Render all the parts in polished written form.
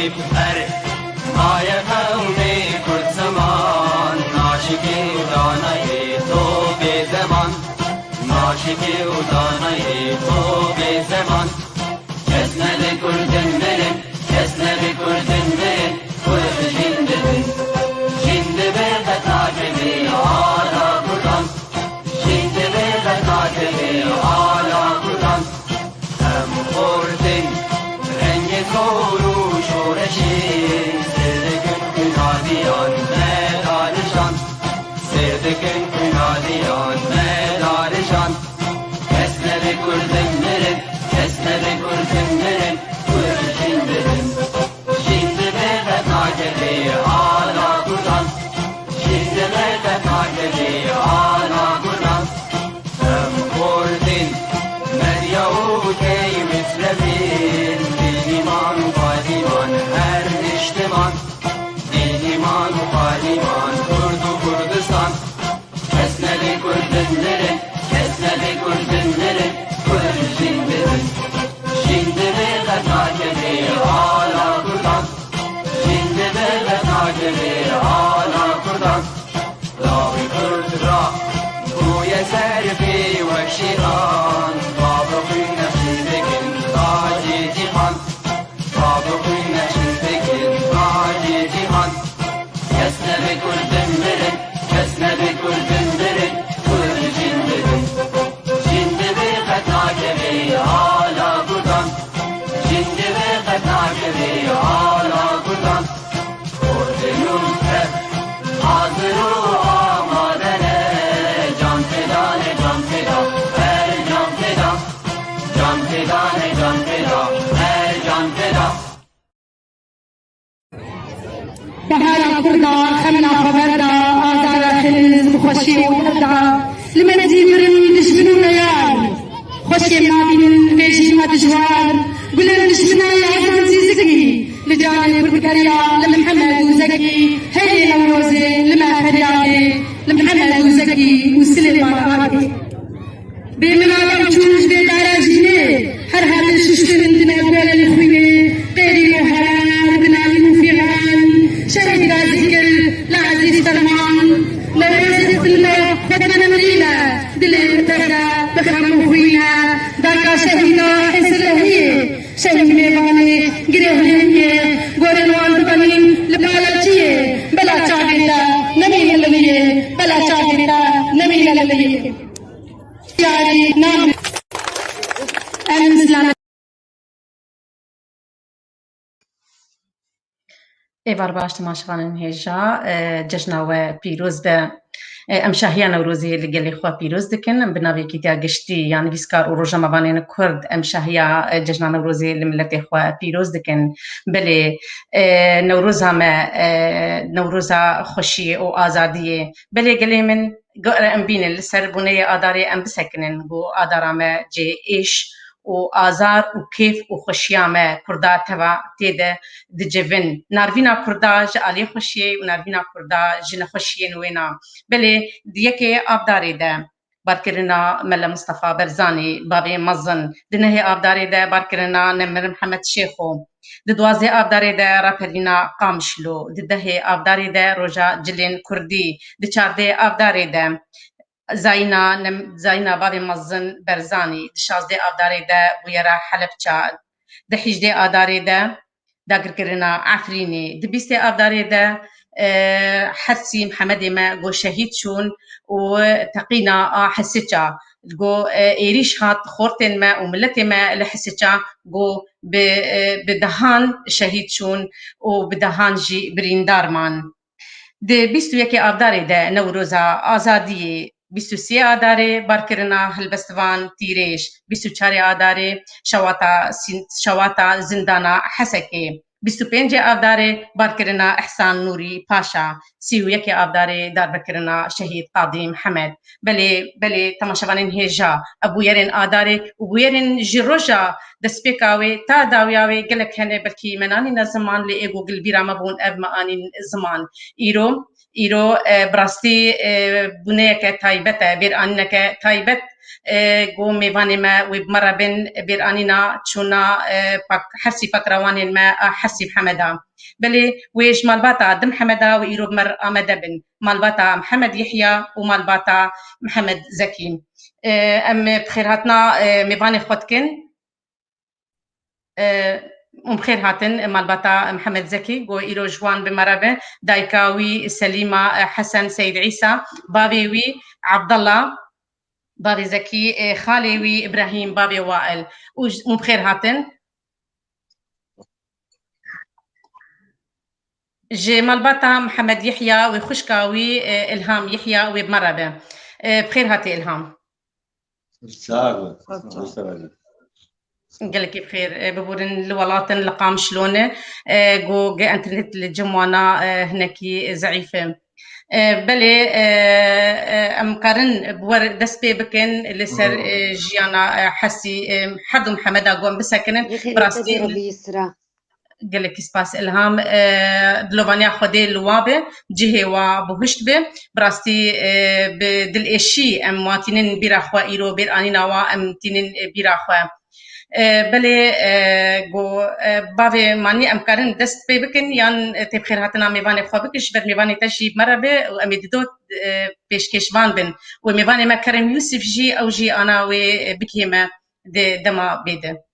بر مای قوم کرد زمان ناشکی و دانای تو به زمان ناشکی و دانای تو به زمان کس نده کردن برن کس نده کردن برن کرد جنددن جنده برده تاجبی آلا کردن جنده برده تاجبی آلا کردن هم خوردن رنگ کورو شورشی سردکن کنادیان مدارشان سردکن کنادیان مدارشان کس نده کردن برن کس نده کردن برن کرد جنددن جنده برده تاجبی آلا کردن جنده برده تاجبی آلا کردن هم خوردن مریا و کی مثلبین دیمان و قادیمان هر اجتمان دیمان و قادیمان کرد و کردستان کس نده کردن برن کس نده کردن برن کرد جنددن جنده برده تاجبی آلا کردن جنده برده تاجبی آلا کردن لاوی کرد را گوی سرفی و شیطان بابروی نشیدگن تاجی جیهان بابروی نشیدگن تاجی جیهان کس نده کردن برن کس نده کردن برن کرد جنددن جنده برده تاجبی آلا کردن جنده برده تاجبی آلا کردن کردنون کرد حاضر و آمادنه جان فدانه جان فدا هر جان فدا جان فدانه جان فدا هر جان فدا بهار كردان خمنا خبردا آزار خلز بخوشي ويردا لمن زيمرن دشبنو نيار خوشي نابين بيشي ما دجوار قلن دشبنا يا عزان زيزكي لجاني بركريا لمحمد وزكي هيلي نوروزي لما فريالي لمحمد وزكي وسليمان عادي بمنابع تشوج بدارا جيني هر هذا الششترن دنا قول الخويني قيري وهران بنالي مفيران شهيد غازيكل لعزيز فرمان لوزي سلمة بدنا مرينا دلي ترى بخرم خوينا داكا شهيدا حسلهي شهيد ميباني قريهني قورن والدبنين لبالاتيه بلا چاهيدا نمين لليه بلا چاهيدا نمين لليه يعني نعم المسلمة ایوار باش تماشاوانن هجا جشنا و پیروز به ام شاهیا نوروزی لگلی خوا پیروز دکن بناوی کیتیا گشتی یعنی بیسکار و روزا مبانین کرد ام شاهیا جشنا نوروزی لملت خوا پیروز دکن بله نوروزا ما نوروزا خوشی و آزادی بله گلی من قرأ ام بین لسر بنی آداری ام بسکنن گو آدارام جی ایش و آزار و کیف و خوشیامه کردا توا تیده دجوین ناروینا کردا جالی خوشیه و ناروینا کردا جن خوشیه نوینا بله دیگه آبداری ده بارکرنا ملا مصطفى برزانی بابی مزن دنه آبداری ده بارکرنا نمر محمد شیخو دوازه آبداری ده راپرینا قامشلو ده آبداری ده روجا جلین کردی چارده آبداری ده زاینا بابی مزن برزانی شازده آداری ده بویرا حلبچا ده حجده آداری ده داگر کرنا عفرینی ده بیست آداری ده حرسی محمد ما گو شهید شون و تقینا حسچا گو ایریش هات خورتن ما و ملت ما لحسچا گو بدهان شهید شون و بدهان جی بریندار من ده بیست و یکی آداری ده نوروزا آزادی 23 آداره بارکرنا هلبستوان تیریش 24 آداره شواتا زندانا حسکی 25 آداره بارکرنا احسان نوری پاشا 31 آداره دار بکرنا شهید قاضی محمد بله تماشاوانین هجا ابو یرین آداره و یرین جروجا دسپیکاوی تا داویاوی گلک هنه بلکی منانی نزمان لی ایگو گلبیرا مبون اب معانی زمان ایرو براستی بونه که تایبت بیر آنه که تایبت جو ميفاني ما وبمرة بن بيرانينا تشونا حرسي فكروان ما حرسي بحمدا بلي ويش مالباتا دم حمدا ويرو بمر آمدا بن مالباتا محمد يحيى ومالباتا محمد زكي ام بخيراتنا ميفاني خدكن بخير هاتن مالباتا محمد زكي جو إيرو جوان بمرابة دايكاوي سليمة حسن سيد عيسى بابيوي عبد الله بابي زكي خاليوي إبراهيم بابي وائل بخير هاتن جي مالباتا محمد يحيى وخشكاوي إلهام يحيى وبمرابة بخير هاتي إلهام قال لك بخير ببورن الولاطن لقام شلونه جو انترنت الجموانا هناكي زعيفه بلي ام قارن بور دسبي بكن لسر جيانا حسي حد محمد اقوم بسكن براستي قال لك سباس الهام دلوفانيا خدي الوابه جهه وبهشت به براستي بدل اشي ام واتنين بيراخوا ايرو بيرانينا وا ام تنين بيراخوا بله جو باوی مانی امکارن دست پی بکن یان تبخیر هاتنا میوان خواب بکش بر میوان تشی مربه و امیددود پیشکشوان بن و میوان ما کرم یوسف جی او جی انا و بکیمه دما بیده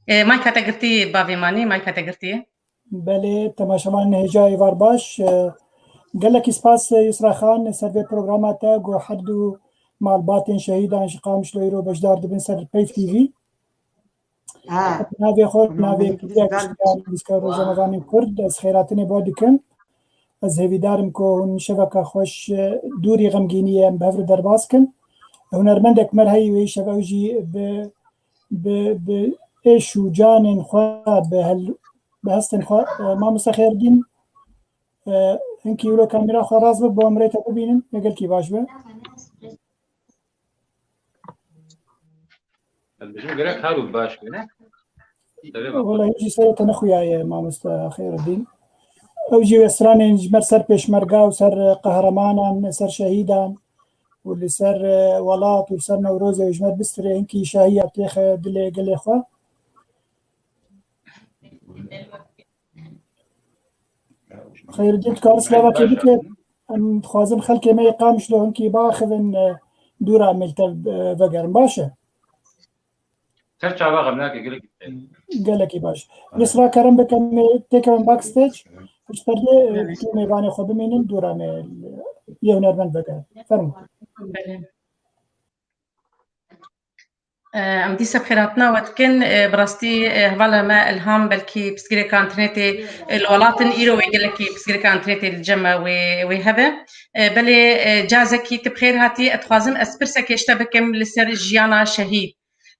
مای کاتگرتی باوی مانی مای کاتگرتی بله تماشامان هجای وارباش قال لك سباس يسرا خان سر برنامجته جو حدو مالباتن شهيدان شقام شلويرو بجدار دبن سر بيف تي في نافي خود نافي كتير بسكارو جمعان كرد از خيراتني بودكم از هفيدارم كون شبكة خوش دوري غمجينية بهفر درباسكن هنرمندك مرهي ويش اوجي ب ايش وجان خوا بهستن خوا ما مستخير دين انكي ولو كاميرا خراز بأمريتا ببينن يقل كي باش به البجوج هارو باش بنا والله يجي سيرة نخويا يا ما مستخير الدين اوجي وسراني نجمر سر بيشمرقا وسر قهرمانا سر شهيدا واللي سر ولات وسر نوروزة وجمر بستري انكي شاهية بتيخ دلي قل اخوا خير الدين تكارس لاباكي بك ان خوازم خلقي ما يقامش له انكي باخذن دورة عملت بقر باشا ترجع بقى هناك قال لك باش يسرا كرم بكم تيكم باك ستيج مش تردي كيما باني خذ من دورة يونر من بقر فرمو ام ديسا بخيراتنا وتكن براستي هوالا ما الهام بلكي بسكري كانترنتي الولاطن ايرو ويقول لك بسكري كانترنتي الجمع وهذا بلي جازكي تبخير هاتي اتخازم اسبرسك يشتبكم لسر جيانا شهيد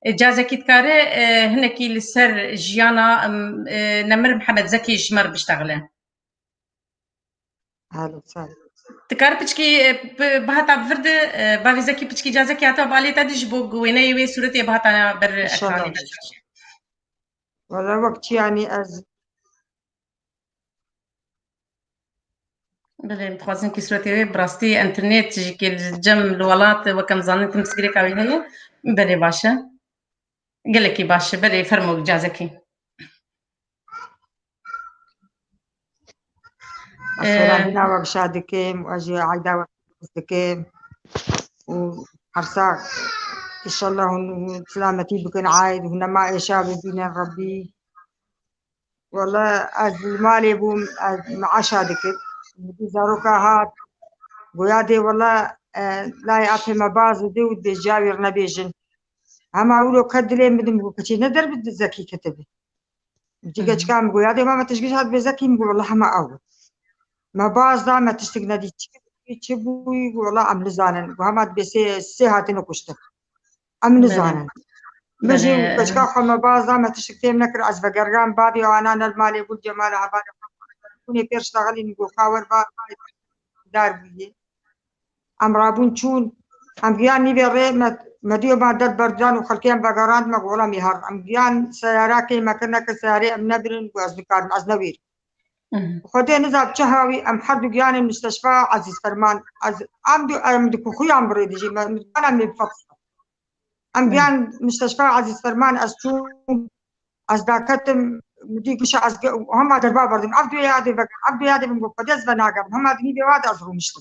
جازكي تكاري هنكي لسر جيانا نمر محمد زكي جمر بيشتغله هلا وسهلا تكار بتشكي بهاتا فرد باوي زكي بتشكي جازكي هاتا بالي تدش بوق ويني وي صورتي بهاتا بر اكراني ولا وقت يعني از بلي متخوازن كي صورتي براستي انترنت تجي كي الجم الولات وكم ظننت مسكري كاوي هي بلي باشا قال لك باشا بلي فرمو جازكي السلام هنا وبشادكم واجي عايدة وبشادكم وحرساك ان شاء الله سلامتي بكن عايد وهنا ما يشابه بين ربي والله از مالي بو مع شادكم بدي زاروكا هات ويادي والله لا يعطي مباز ودي ودي جاوير نبيجن هما اولو كدلي مدم كتي ندر بدي زكي كتبه بتيجي كام ويادي ما تشجيش هاد بزكي مقول والله ما اول ما باز دا ما تشتغل دي تشبوي والله عمل زانن وهمات بسي سيهاتين وكشتك عمل زانن مجي كشكا ما باز دا ما تشتغل نكر از بقرقان بابي وانا المالي بول جمال عباد كوني بيرشتغلي نقول خاور با دار بيه امرابون چون ام گیان نیوره مدیو ما دد بردان وخلقيان بقران ما قولا ميهار ام گیان سيارة كي ما كنا كسيارة ام نبرن واز بكار از نوير خدي نزاب شهاوي أم حد جاني المستشفى عزيز فرمان أم دكو خويا أم بريد جي أنا من فترة أم جان مستشفى عزيز فرمان أستوم أزداكتم مديك مش هم دربا بردم عبدو يادي من قدس بناقم هم دني بواد أزرو مشتم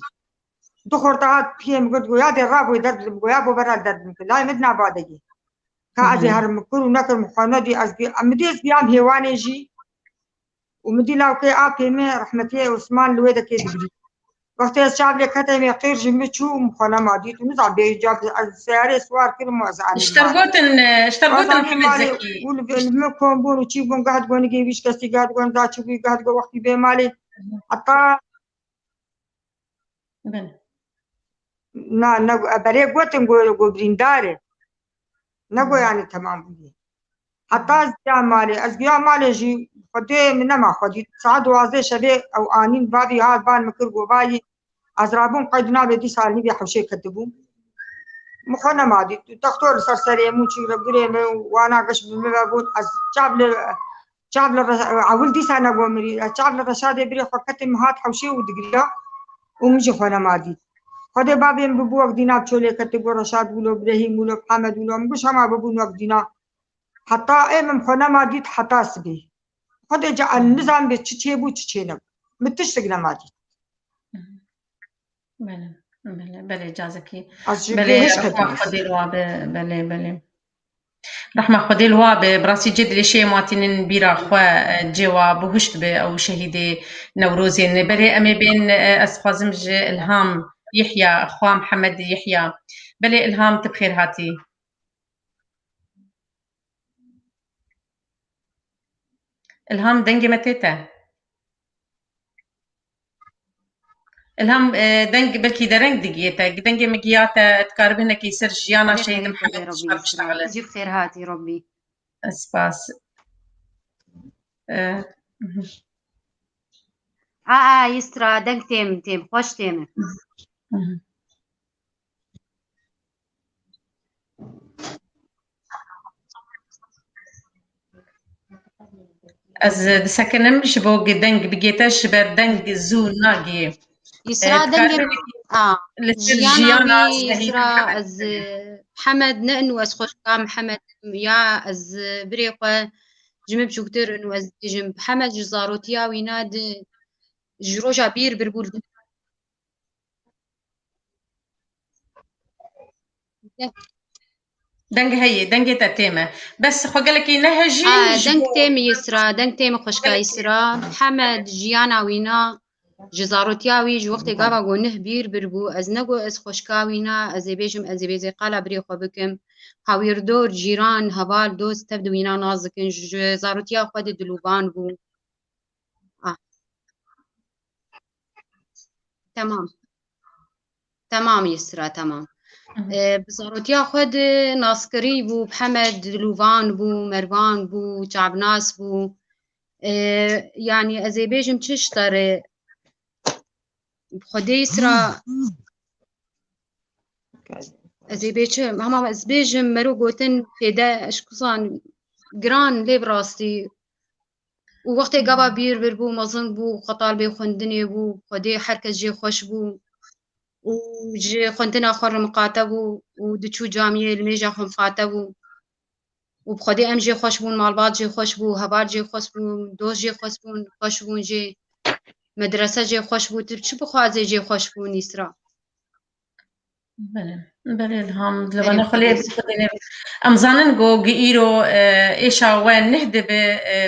دخور تهات فيهم قد يادي الرابو يدرب يابو برا درب لا يمدنا بعدي كأزي هرم كل نكر مخاندي أمدي أزيام هيواني جي ومدي لو كي أبي رحمتي عثمان لويدا كي دقري وقت الشعب اللي كتب يقير جمتشو مخانا مادي ونزع بيجاب السيارة سوار كل موزعني اشترقوتن محمد زكي والمكون بون وشيبون قاعد قون يجيبش كسي قاعد قون ذا شوفي قاعد قون وقتي بمالي حتى نا بري قوتن قو برينداري نقو يعني تمام بودي حتى أزقيا مالي جي خدي من ما خدي ساعد وازي شبه أو آنين بابي هاد بان مكر قوباي أزرابون قيدنا بدي سالني بيحوشي كتبون مخنا مادي دكتور سرسري موشي ربري وانا قش بمبابون از شعب عول دي سنة قومري شعب الرشاد بري خكتم هات حوشي ودقريا ومجي خنا مادي خدي بابي ببوك دينا بشولي كتبو رشاد ولو ابراهيم ولو محمد ولو مش هما ببون وقت دينا حتى من خنا مادي حتى سبي خدي جاء النظام بتشيبو تشينب متشتقنا مادي بله جازكي بله رحمة خدي الوابة بله رحمة خدي الوابة براسي جد لشي ماتين بيرا خوا جوا بهشت به أو شهيدي نوروزين بله أمي بين أسخازمج إلهام يحيى أخوة محمد يحيى بله إلهام تبخير هاتي إلهام دنجي متيتا الهم دنج بلكي درنج دقيتا دنج مقياتا تقاربنا كي سر جيانا شهيد محمد شعب اشتغلت جيب خير هاتي ربي اسباس يسرا دنج تيم خوش تيم از دسكنم شبو دنج بقيتا شبر دنج زو ناقي يسرا دنج جيانا يسرا از محمد نأنو از خوش محمد يا از بريقة جمب شكتر انو از جمب محمد جزاروتيا ويناد جروجا بير بربول دنج هي دنج تتيمة بس خقلك نهجي دنج تيم يسرا دنج تيم خوشكا يسرا محمد جيانا وينا جزاروتياوي جو وقت قابا قو نهبير بربو از نقو از خوشكاوينا از بيجم از بيزي قالا بريخو بكم هاوير دور جيران هبال دوست تبدو وينا نازكن جزاروتيا خود دلوبان بو تمام يسرا تمام بزاروتيا خود ناسكري بو محمد دلوبان بو مروان بو شعبناس بو يعني از بيجم تشتري خدي يسرا ازي بيجم هما از بيجم مرو قوتن فيدا اشكوصان جران لي براستي ووقت قبا بير بربو مظن بو خطال بي خندني بو خدي حركز جي خوش بو وجي خندنا خور مقاتبو ودچو جامعه الميجا خم خاتبو وبخدي ام جي خوش بون مالبات جي خوش بو هبار جي خوش بو دوز جي خوش بون جي مدرسة جي خوش بو ترچ بخوازي جي خوش بو نيسرا بله الهم لبنا خلي امزانن جو غيرو ايشا وين نهد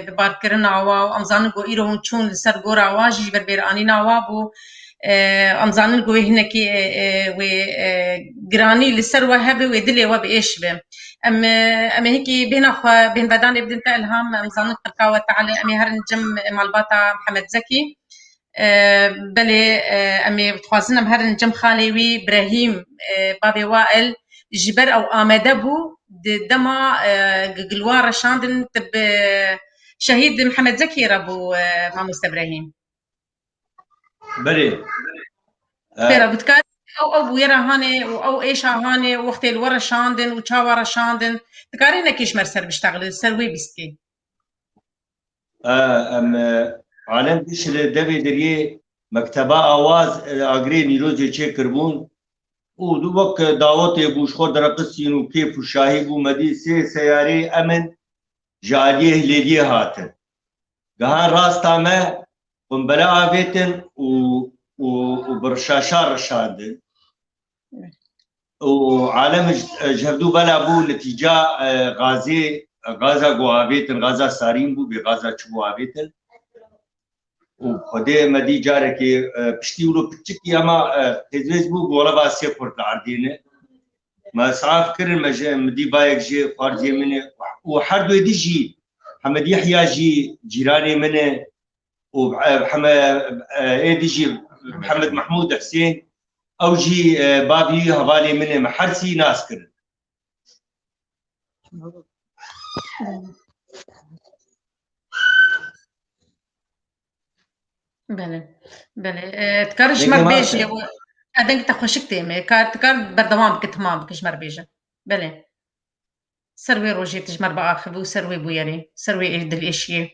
بباركرنا عوا امزانن جو ايرو ونچون لسر غورا واجي بربراني نوابو امزانن جو هنكي و جراني لسر وهب ودلي وب ايش به ام هيكي بين اخ بين بدان ابن الهام امزانن تلقاوه تعالى امي هرن جم مالباتا محمد زكي بلي امي بتخوازنا بهرن جم خاليوي ابراهيم بابي وائل جبر او امده بو دما قلوار شاندن تب شهيد محمد زكي ربو ماموس ابراهيم بلي بتكاد او ويرا هاني او ايش هاني وقت الورا شاندن وشاورا شاندن تكارينا كيش مرسر بيشتغل سروي بيسكي ام عالم دش لدبي دريه مكتبه آواز اگری نیروزی چه کربون و دو وقت دعوت بوش خود درقسین و کیف و شاهی بو مدی سیاره امن جالیه هلیلیه هاتن گهان راستا ما قنبله آویتن و برشاشا رشادن وعالم جهدو بلا بو لتجا غازا قوابيتن غازا سارين بو بغازا چبو آویتن وخده مدي جارك بشتي ولو بتشكي اما تزويز بو ولا باسي فرت عردينه ما صعب كرن مدي بايك جي فارجي منه وحردو يدي جي محمد يحيى جي جيراني منه ومحمد ايدي جي محمد محمود حسين او جي بابي هوالي منه محرسي ناس كرن بله تکارش مربیجه و ادنگ تخشکتی می کار بردوام بکتمام بکش مربیجه بله سروي روجي تجمر بآخر وسروي بويري سروي إيد الإشياء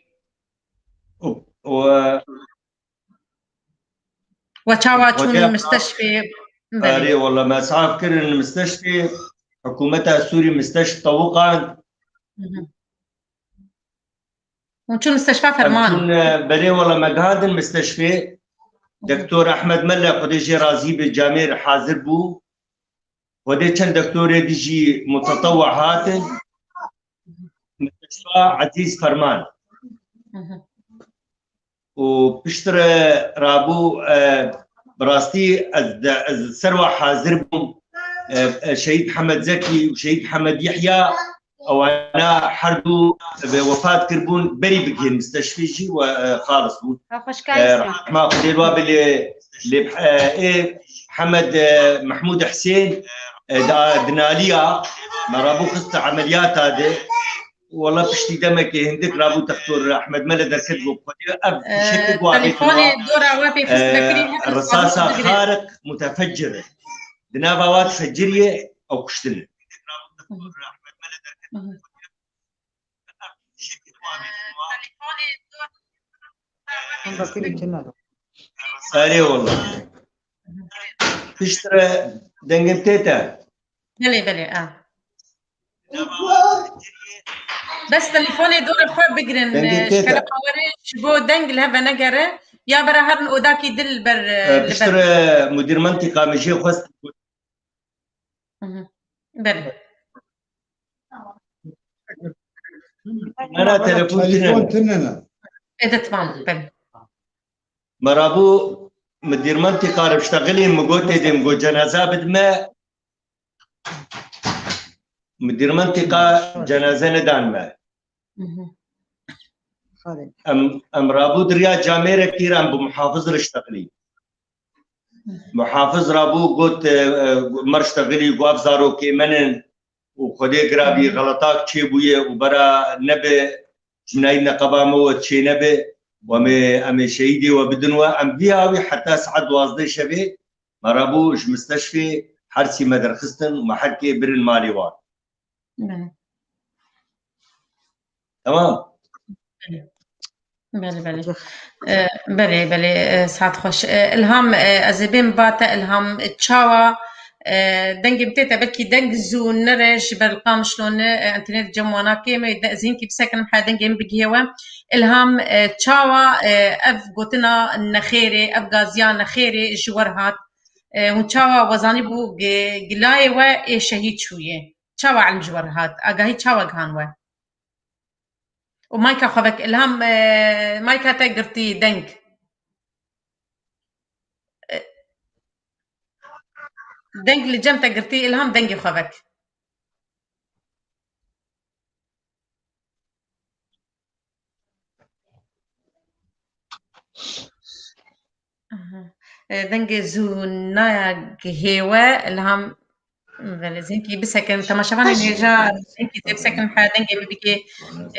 وتشاواتشون المستشفى بلي والله ما صعب كل المستشفى حكومتها السوري مستشفى طوقا ونشون مستشفى فرمان بلي والله ما قاعد المستشفى دكتور أحمد ملا قد يجي رازي بالجامعة حاضر بو ودي كان دكتور يجي متطوع هاتن مستشفى عزيز فرمان وبشتر رابو براستي الثروة حاضر بو شهيد محمد زكي وشهيد محمد يحيى او انا حردو بوفاة كربون بري بكي المستشفى جي وخالص بو ما اخذ الواب اللي محمد محمود حسين دناليا ما رابو قصة عمليات هذه والله بشتي دمك هندك رابو دكتور احمد ملا دركت بو تليفوني دورة وابي الرصاصة خارق متفجرة دنابوات فجرية او كشتلة ساري والله تشتري دنجم تيتا بلي بس تليفوني دور خوب بقرن شكل قواري شبو دنج لهذا نجرة يا برا هرن وداكي دل بر تشتري مدير منطقة مشي خست بلي أنا تليفون تننا إذا تمام بلي مرابو مدير منطقة بشتغلي مقوتي دي مقو جنازة بدما مدير منطقة جنازة ندان ما أم رابو دريا جاميرة كتير أم بمحافظ رشتغلي محافظ رابو قوت مرشتغلي قواب زارو كيمنن وخدي قرابي غلطات شي بوية وبرا نبي جناي نقبا موت شي نبي أمي شهيدي وبدنوا أم بيهاوي حتى سعد واصدي شبه مرابوش مستشفى حرسي مدرخستن ومحكي بر المالي وان تمام بلي ساعات خوش الهام أزبين باتا الهام تشاوا دنگ بتاتا بلكي دنگ زو نرش بالقام شلون انترنت جموانا كيما زين كي بسكن حدا دنگ بجيوا الهام تشاوا اف قوتنا نخيري اف غازيان نخيري جورهات وتشاوا وزاني بو جلاي و شهيد شويه تشاوا على الجورهات اغاهي تشاوا غانوا ومايكا خبك الهام مايكا تقرتي دنگ دنگ اللي جمتا قرتي الهام دنگي خبك دنگ زونا هوا الهام زينكي بسكن تماشافاني نيجا زينكي بسكن حادنجي بيجي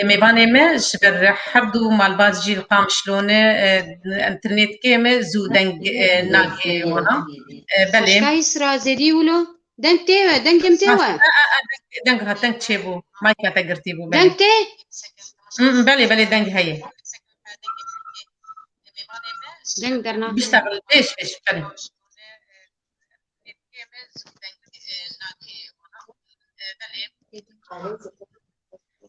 ميباني ما شبر حردو مال باز جيل قام شلونه انترنت كيما زو دنج ناكي وانا بلي كايس رازدي ولو دنگ تيوا دنگ متيوا دنگ هاتنك تشيبو مايكا تقرتيبو دنگ تي بلي دنگ هي دنگ درنا بيشتغل بيش بله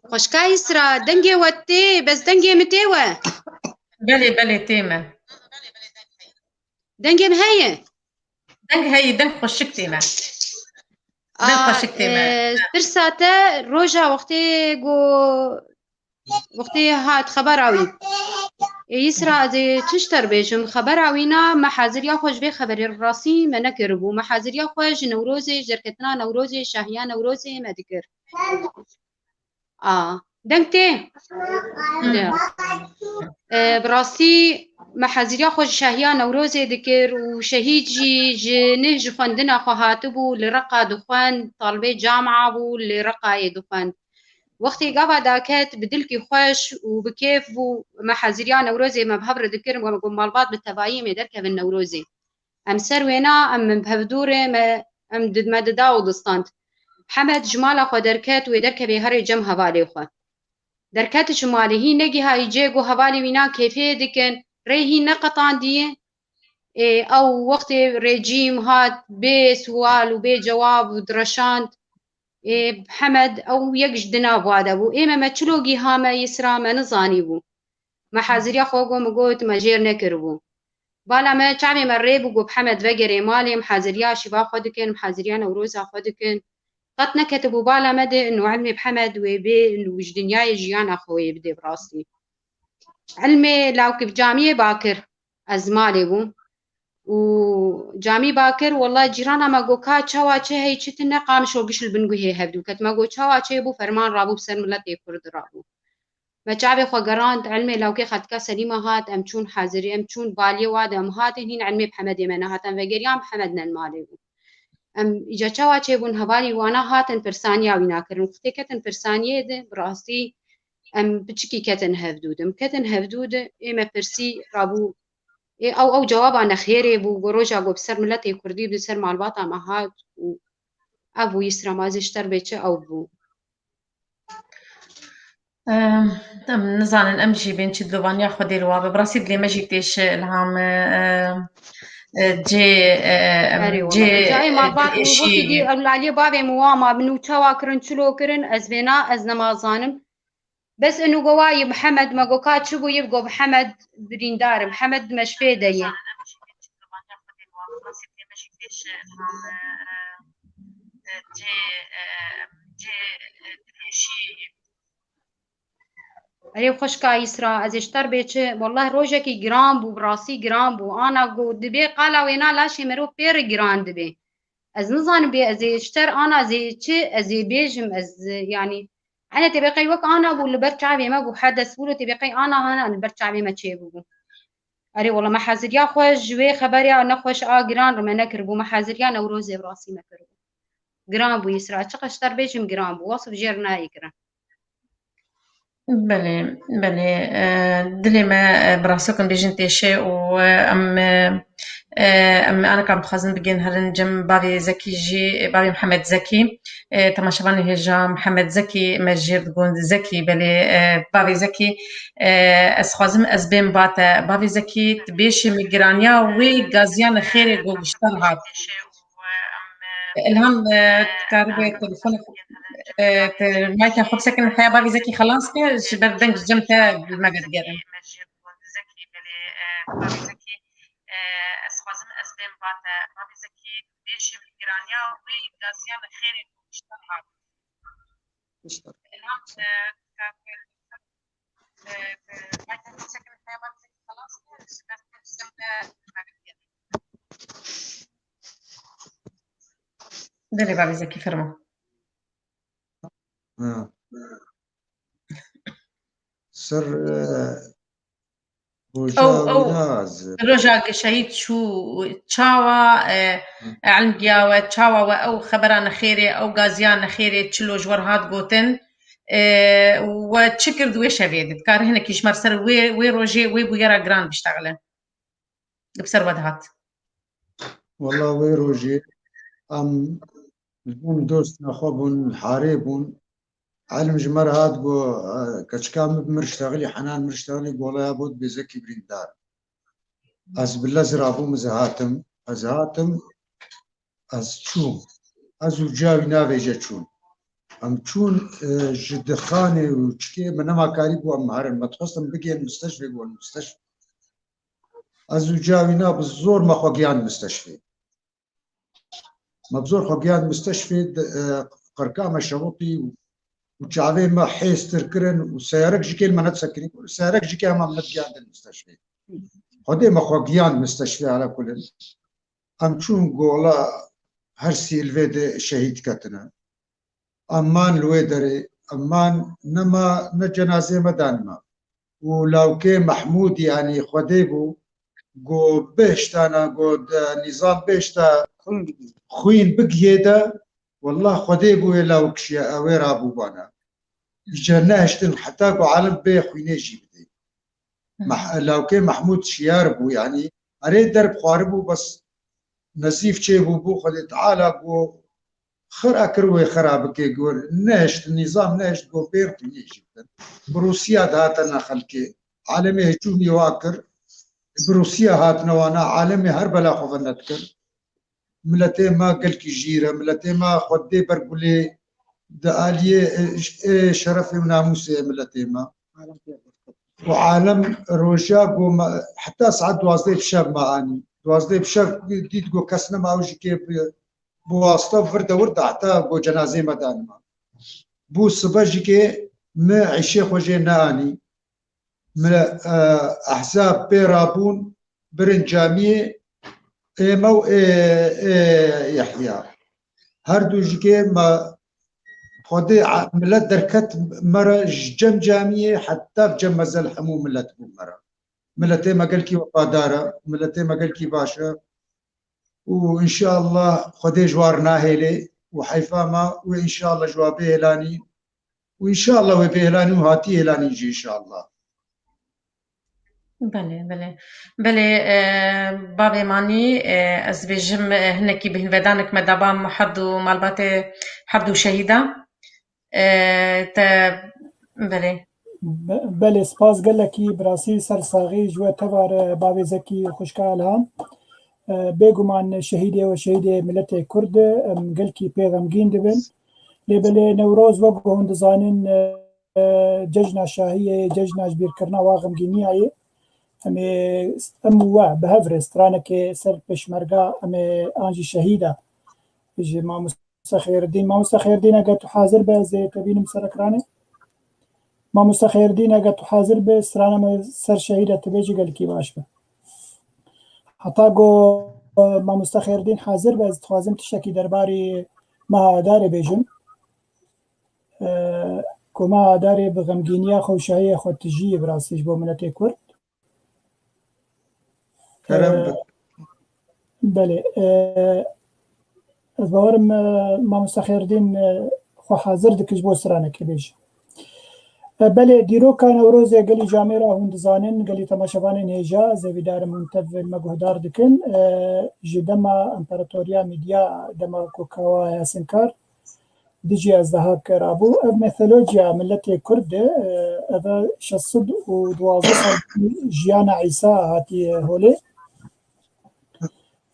خوشكا يسرا دنگي وتي بس دنگي متيوه بله تيمة دنگي مهيه دنگ خوشك تيمة دنگ خوشك تيمة برساته روجا وقتی هات خبر اوی يسرا زي تشتر بيجم خبر اوينا محاذر يا خوش بي خبر الراسي ما نكربو محاذر يا خوش نوروزي جركتنا نوروزي شاهيا نوروزي ما ذكر دنگتي براسي محاذر يا خوش شاهيا نوروزي ذكر وشهيد جي نهج خندنا خهاتبو لرقا دخان طالبي جامعة بو لرقا دخان وقتی گاوا داکت بدلکی خوش و بکیف و محاذریا نوروزی ما بهبر دکرم و مگم مالبات بالتبعیه مدر که بالنوروزی ام سروینا ام بهبدوره ام دد ما ددا و دستانت محمد جمال خو درکت و درک به هر جم حوالی خو درکت جمالی هی نگی های جیگو حوالی وینا کیفی دکن ریهی نقطان دیه او وقت رجیم هات بی سوال و بی جواب و درشاند محمد او یکش دنا بواده بو ایمه ما چلوگی هاما یسرا ما نزانی بو ما حاضریا خوگو مگوت ما جیر نکر بو بالا ما چعبی مره بو محمد وگره مالی محاضریا شبا خودکن محاضریا نوروزا خودکن قط نكتبوا بالا مدى انه علمي بحمد وبي انه وش دنياي جيان اخوي بدي براسي علمي لو كيف جامعة باكر ازمالي بو وجامي باكر والله جيرانا ما قوكا تشاوا تشي هي تشتنا قامش وقش البنقو هي هبدو كت ما قو تشاوا تشي بو فرمان رابو بسر ملت يكرد رابو ما تعبي خو قراند علمي لو كي خدكا سليمة هات ام تشون حاضري ام تشون بالي واد ام هات هين علمي بحمد يمنا هات ام وقريام بحمدنا المالي بو ام اجا تشاوا تشي بون هبالي وانا هاتن برسانيا وينا كرن وقتي كتن برسانيا ده براسي ام بتشكي كتن هفدود اما برسي رابو او جواب انا خيري بو جروجا جو بسر ملتي كردي بسر معلومات ما هات ابو يسرا ما زشتر بيتش او بو نزانن امجي بين تشدلوانيا خدي الواب براسي بلي ما جيتيش الهام جي جاي ما بعد وقت دي علي بابي مواما بنو تشوا كرن شلو كرن ازبنا ازنما زانم بس انه قواي محمد ما قوكات شو يبقوا محمد بريندار محمد مش فيدي علي خوشكا يسرا از اشتر بيتش والله روجكي جرام بو براسي جرام بو انا قو دبي قالا وينا لاشي مرو بير جران دبي از نظن بي از اشتر انا زي تشي از بيجم از يعني انا تبقي وك انا بو لبرچاوي ما بو حدث بو تبقي انا البرچاوي ما تشي بو اري والله ما حاضر يا خوش جوي خبر يا نخوش جران رما نكربو ما حاضر يا نوروز براسي ما كربو جرام بو يسرا تشقشتر بيجم جرام بو وصف جيرنا يكرا بله دلي ما براسكم بيجن تيشي و ام انا كان بخزن بجين هرن جم بابي زكي جي بابي محمد زكي تماشباني هجا محمد زكي مجير تقول زكي بلي بابي زكي اسخازم اسبين باتا بابي زكي تبيشي ميجرانيا وي غازيان خيري قو اشتغلت الهم تكاربي تلفون مايكا خب سكن الحياة بابي زكي خلاص كده شباب دنج جمتا بالمجد جرن بابي زكي اسخازم اسبين باتا بابي زكي بيشي ميجرانيا وي غازيان خيري قو اشتغلت الهم تكاربي مايكا خب سكن الحياة بابي زكي خلاص كده شباب دنج جمتا بالمجد جرن دلي بابي زكي فرما سر روجا شهيد شو تشاوا علم جاوا تشاوا او خبران خيري او غازيان خيري تشلو جور هات غوتن وتشكر دوي شبيد كار هنا كيش مرسر وي روجي وي بويرا جراند بيشتغل بسر ودهات والله وي روجي ام دوست نخوبون حاربون علم جمر هاد قو كشكام مرشتغلي حنان مرشتغلي قولا يابود بزكي بريندار از بلز رابو مزهاتم از هاتم از چوم از و جاوی ناویجه چون ام چون جدخانه و چکه منما کاری بو ام هرن متخصم بگین مستشفی بو المستشفی از و جاوی نا بزور مخوگیان مستشفی مبزور خوگیان مستشفی قرقام شروطي وشعبين ما حيستر كرن وسيارك جيكي ما نتسكرين سيارك جيكي ما منتجان المستشفى هدي ما خوجيان مستشفى على كل ام شون قولا هرسي الفيد شهيد كتنا امان الويدري امان نما نجنازه مدانما ولو كي محمود يعني خديبو قو بيشتانا قو نظام بيشتا خوين بقيدا والله خديبو لو كشيا اوير ابو بانا جناهشتن حتى قو عالم بي خويني جيبدي لو كان محمود شيار بو يعني اريد درب خواربو بس نزيف شيبو بو خدي تعالى بو خر اكروي خرابك يقول ناشت النظام ناشت بو بيرتي جدا بروسيا داتنا خلكي عالمي هجومي واكر بروسيا هاتنا وانا عالمي هربلا خوف نذكر ملتي ما قلكي جيره ملتي ما خدي برقولي داليه شرفي وناموسي ملتي ما وعالم روجا حتى ساعات دوازدي بشاب معاني دوازدي بشاب ديت جو كسنا معوجي كيف بواسطة ورده حتى جو جنازي مدان ما بو سباجي كي ما عشي خوجي ناني من احزاب بيرابون برن جامية مو يحيى هردو جيكي ما خدي ملت دركت مرة جم جامية حتى بجم مزل حمو ملت بو مرة ملتي ما قلكي وفادارة ملتي ما قلكي باشا وإن شاء الله خدي جوارنا هيلي وحيفاما وإن شاء الله جوابي هلاني وإن شاء الله وبي هلاني وهاتي هلاني يجي إن شاء الله بله بابي ماني از بجم هنكي بهنفدانك مدابام محدو مالباتي حبدو شهيدة بله سپاس گلکی براسی سرساغی جو تبار بابی زکی خوشکال هم بگمان شهیده و شهیده ملت کرد گلکی پیغمگین دبن لبله نوروز و گوهند زانین ججنا شاهیه ججنا جبیر کرنا و غمگینی آیه امو به هفر استرانه که سر پشمرگا آنجی شهیده بجی ما مستخيردين اگه حاضر به زي تبين مسركرانه ما مستخيردين اگه حاضر به سرانه سر شهيده تبيجي قال كي باش به حتى جو ما مستخيردين حاضر به خوازم تشكي درباري ما دار بيجم كما دار بغمگينيا خو شهيه خو تجي براسيج بو ملتي كرد بله باورم ما مستخيردين خو حاضر دكج بو سرانه كبيج بله دیروکا نوروز گلی جامعه هند زانن گلی تماشاوان نیجا زویدار منتف مگهدار دکن جدما امپراتوریا میدیا دما کوکاوا یاسنکار دیجی از ده کرابو اف میثولوژیا ملت کرد اف شصد و دوازده جیان عیسی هاتی هولی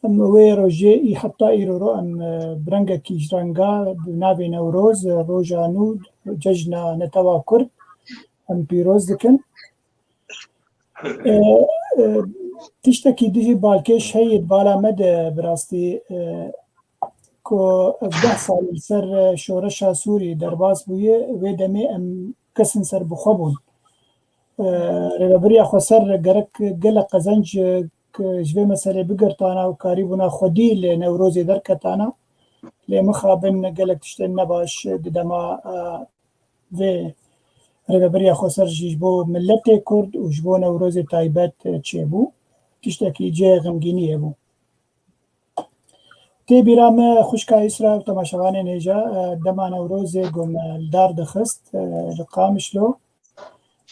وی روژه حتی ایرو ام برنگ کیجرانگا ناوی نوروز روژانو ججنا نتوا کرد ام پیروز دکن تشتکی دیجی بالکش هید بالا مده براستی که 10 سال سر شورش سوری درباز بویه و دمی ام کسن سر بخوابون ربری خسر گرک گل قزنج که جوی مسئله بگرتانا و کاری بونا خودی لنوروزی درکتانا لمخابن گلک تشتن نباش ددما و ربری خسر جبو ملت کرد و جبو نوروز تایبت چه بو تشتکی جه غمگینیه بو تی بیرام خوشکا اسرا و تماشاوان نیجا دما نوروز گم دار دخست لقامشلو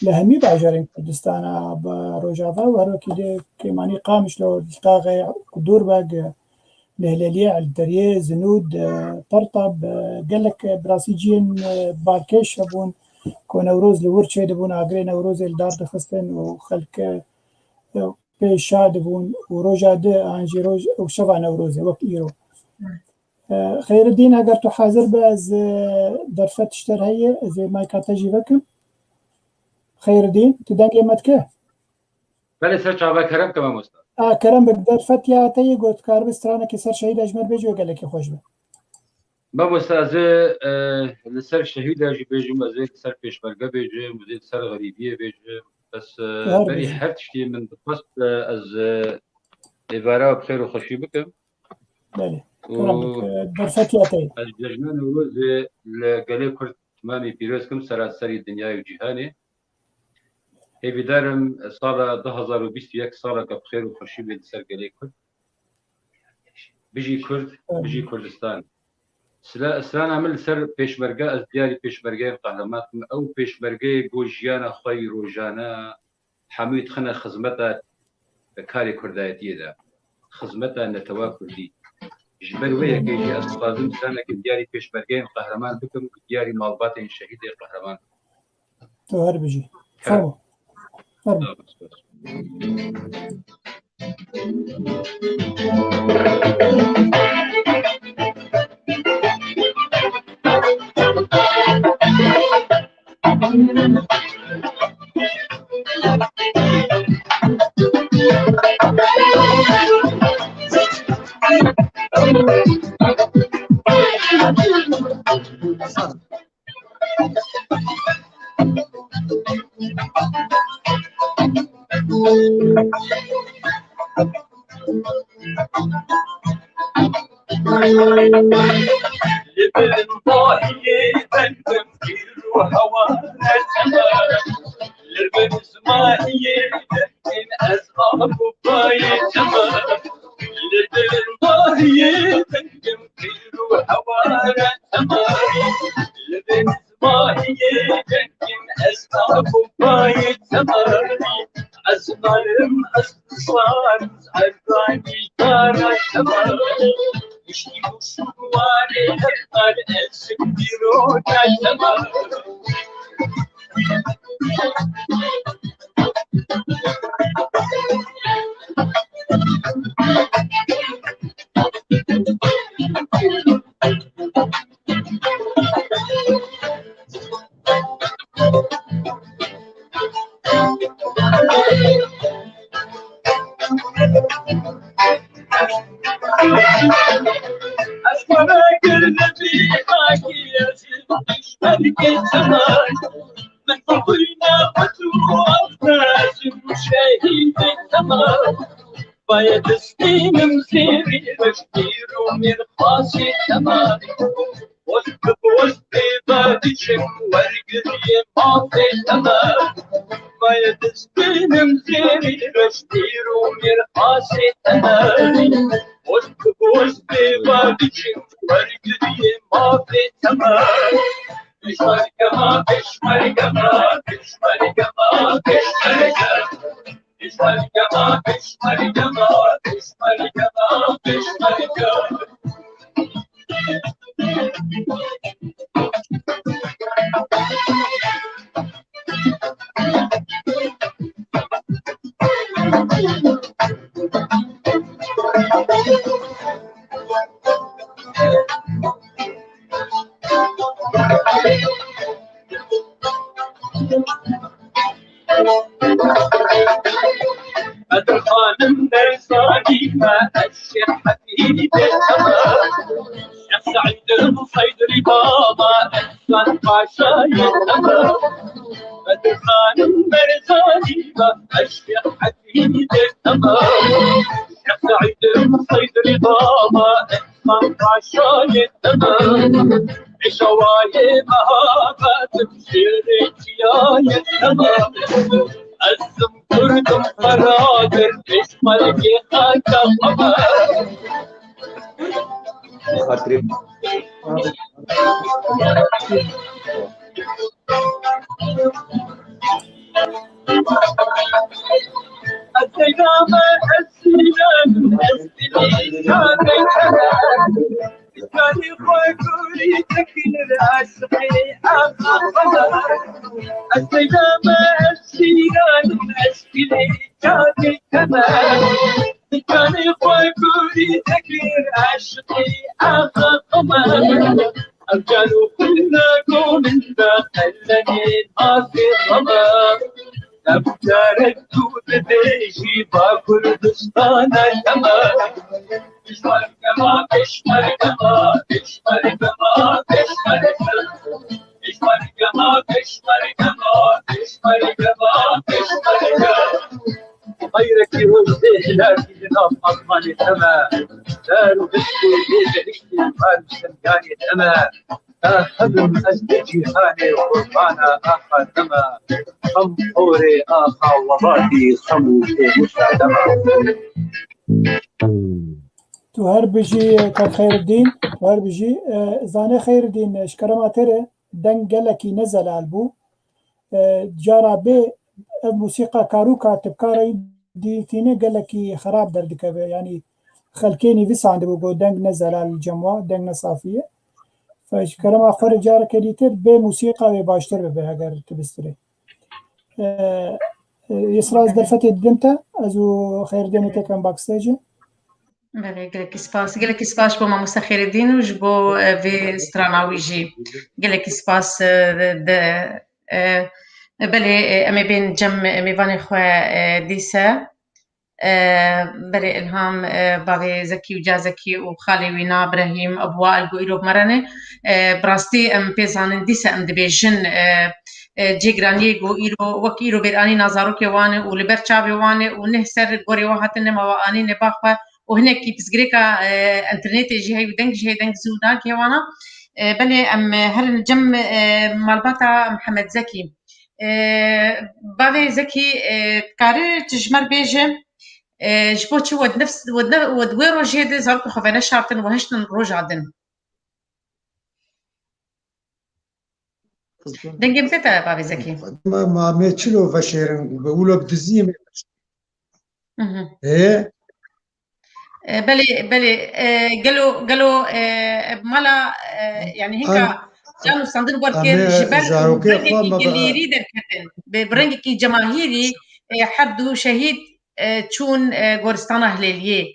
لهمی باجرین کردستانا با روجافا و هرو که کمانی قامشلو دلتاغی قدور باگ لهلالیه الدریه زنود طرطب قالك براسيجين باركيش بون كو نوروز لورد شيد بون اغري نوروز الدار دخستن وخلك پێی شاد بوون و ڕۆژا دێ ئانجی ڕۆژ ئەو شەوە نەورۆزێ وەک ئیرۆ خەیرەدین ئەگەر تو حاضر بە ئەز دەرفەت شتەر هەیە ئەزێ مای کاتەژی بەکەم خەیرەدین تو دەنگێ مەتکە بەێ سەر چاوا کەرم کەمە مۆستا کەرەم بە دەرفەت یاتەیە گۆتکار بسترانێکی سەر شەهید ئەژمەر بێژێ گەلێکی خۆش بە مەمۆستازێ لەسەر شەهیداژی بێژم ئەزێ سەر پێشمەرگە بێژم وزێ سەر غەریبیە بێژم بەس بەری هەر شتی من بخواست ئەز ئێوارا بخێر و خۆشی بکەم دەرفەت یاتەیە جەژنە نەورۆزێ لە گەلێ کورد تمامی پیرۆزکەم سەراسەری دنیای و جیهانێ هێویدارم ساڵە 2021 ساڵەکە بخێر و خۆشی بێت سەر گەلێ کورد بژی کورد بژی کوردستان سلان عمل سەر پێشمەرگە ئەس دیاری پێشمەرگەی قەهرەمانم ئەو پێشمەرگەی بۆ ژیانە خۆی ڕۆژانە هەمووی خەنە خزمەتە کاری کوردایەتیەدا خزمەتە نەتەوا کوردی ژبەر وەیەکەی ئەسپازم سانێکی دیاری پێشمەرگەی قەهرەمان بکەم دیاری ماڵباتین شەهیدی قەهرەمان تۆ هەر بژی جاني كمان جاني خوي تكير عشقي آخر قمر أرجعوا كلكم انت خلني آخر قمر أبترك توديشي باكردستان كمان اشمر كما اشمر كما اشمر كما اشمر اشمر كما اشمر كما اشمر كما اشمر كما غيرك يوزيه لكن نظام أضمن السماء داروا بسكي بيجريكي مال سمكاني السماء أهدم أزدجي هاني وقربانا آخر كما خم حوري آخا وضعتي خموشي مساعدما تو هر بجي كان خير الدين تو هر بجي زاني خير الدين شكرا ترى دنگ گلكي نزل البو جارا بي الموسيقى كاروكا تبكاري دي تيني گلكي خراب دردك يعني خلكيني بس عند بو دنگ نزل الجموع دنگ نصافية فشكرا ما خور جارا كديتر بي موسيقى باشتر بي اگر تبستري يسراز درفتي دمتا ازو خير الدين تكن باكستيج بله گلک سپاس با ما خیر الدین و جبو في ستراناوی جی گلک سپاس بله امی بین جم امی وانی خواه دیسه بله الهام باوی زکی و جازکی و خالی وینا ابراهیم ابوا الگو ایرو مرنه براستی ام پیزانن دیسه ام دبیجن جيگراني گو ایرو وک ایرو بیرانی نازارو که وانه و لبر چاوی وانه و نه سر گوری وحتن موانی نباخوه وهنا كي تسقريكا انترنت جي هاي ودنك جي دنك زودان كيوانا بلي ام هرن جم مالباتا محمد زكي بابي زكي كاري تجمر بيجي جبوتشي ود نفس ود ويرو جيد زارك خوفنا شارتن وهشتن روجادن دنجي متى بابي زكي ما ميتشلو فشيرن بقولوا بدزيم ايه بلي قالوا مالا يعني هيك كانوا صندوق وركير جبال اللي يريد الكتن برنجك جماهيري حدو شهيد تشون غورستان هلاليه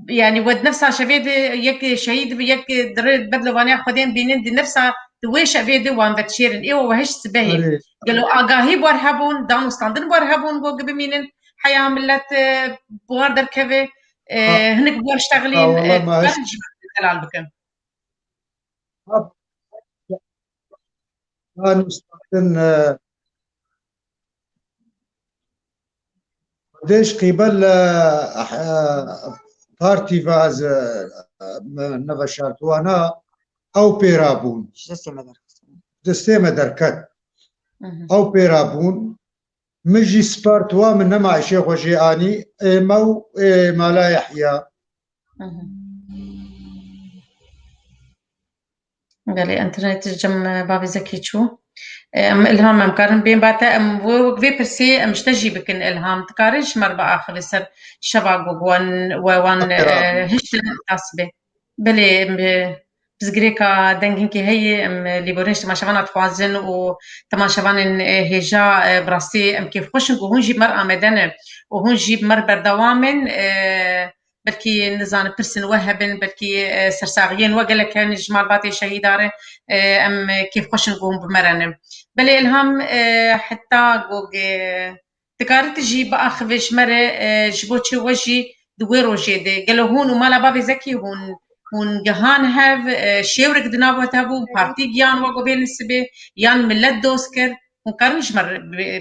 يعني ود نفسها شفيد يك شهيد يك درد بدلو وانيا خدين بينن دي نفسها دويش شفيد وان بتشيرن ايوه وهش سبهي قالوا اغاهي بورهبون دانو صندوق بورهبون بو بمينن حياه ملت بوردر كفي هناك بور اشتغلين والله ما دلال بكم كانوا مستقبلين قديش قبل بارتي فاز نفشات وانا او بيرابون دستيما دركت او بيرابون مجي سبارت ومن نمع شيخ وجياني مو ما لا يحيى قالي انترنت جم بابي زكي شو ام الهام مكارن بين باتا ام وقفي برسي ام اشتجي بكن الهام تكارش مربع اخر سر شباق وان هشتن تاسبه بلي بزغريكا دنگينكي هي ام ليبوريش تماشافان تخوازن و تماشافان هيجا براستي ام كيف خوشن هون جيب مرأة مدنه وهون جيب مر بردوامن بلكي نزان برسن وهبن بلكي سرساغيين وقال كان جمال باتي شهيداره ام كيف خوشن قوم بمرنم بلي الهام حتى قوق تكارت تجي باخفش مره جبوتشي وجي دويرو جيد قالوا هون ومالا بابي زكي هون جهان هاف شيورك دنابو تابو بارتي جيان وقو بين السبي يان ملت دوسكر هون كارنش مر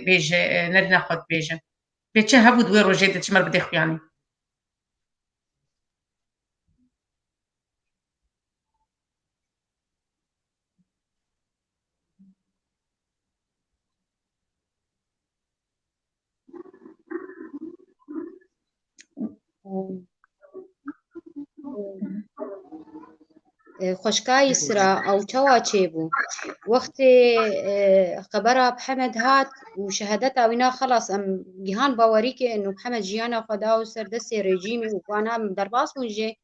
بيج نرنا خد بيج بيتش هابو دويرو جيد تشمر بديخ يعني خوشکای سرا او چوا چيبو وقت خبرها بحمد هات وشهادتها وينا خلاص ام جهان باوريك انه محمد جيانا خدا وسر دسي ريجيمي وانا درباس ونجي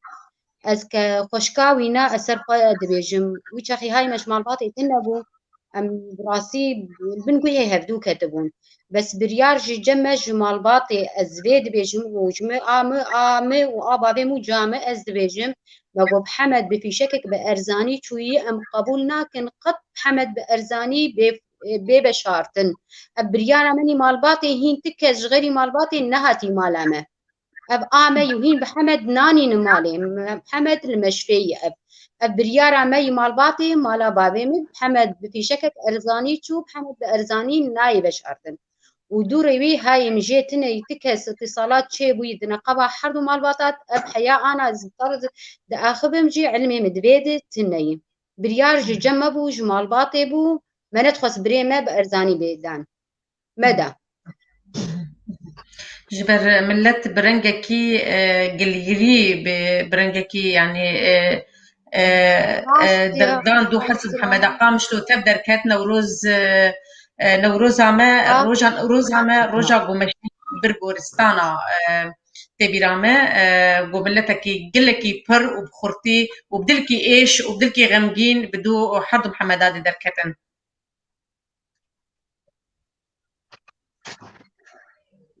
از خوشكا وينا اسر دبيجم ويش اخي هاي مش مال باطي تنبو ام براسي بنقوي هفدو كتبون بس بريار جي جمع جمال باطي ازبيد بيجم وجمع آمي وآبابي مو جامع ازد بيجم بقو بحمد بفي شكك بأرزاني شوي ام قبولنا كن قد حمد بأرزاني ببشارتن بريار مني مال باطي هين تكز غيري مال باطي نهاتي مالامه اب آمي يهين بحمد ناني نمالي محمد المشفي اب بريارة مي مال باطي مالا بابي مد حمد في شكك ارزاني تشوب حمد بارزاني نايب شارتن ودوري وي هاي مجيتنا يتكس اتصالات شي بويدنا قبا حرد مال باطات اب حياة انا زبطرز دا اخب مجي علمي مدبيد تني بريار جي جمبو جمال باطي بو ما ندخس بريمة بارزاني بيدان مدى جبر ملت برنجكي قليري برنجكي يعني دان دو حسب محمد قامش لو تبدر كات نوروز نوروز عما روز عما رجع قمشي برغورستانا تبيرامه قبلتكي قلكي بر وبخورتي وبدلكي ايش وبدلكي غمجين بدو حرد محمد هذه دركتن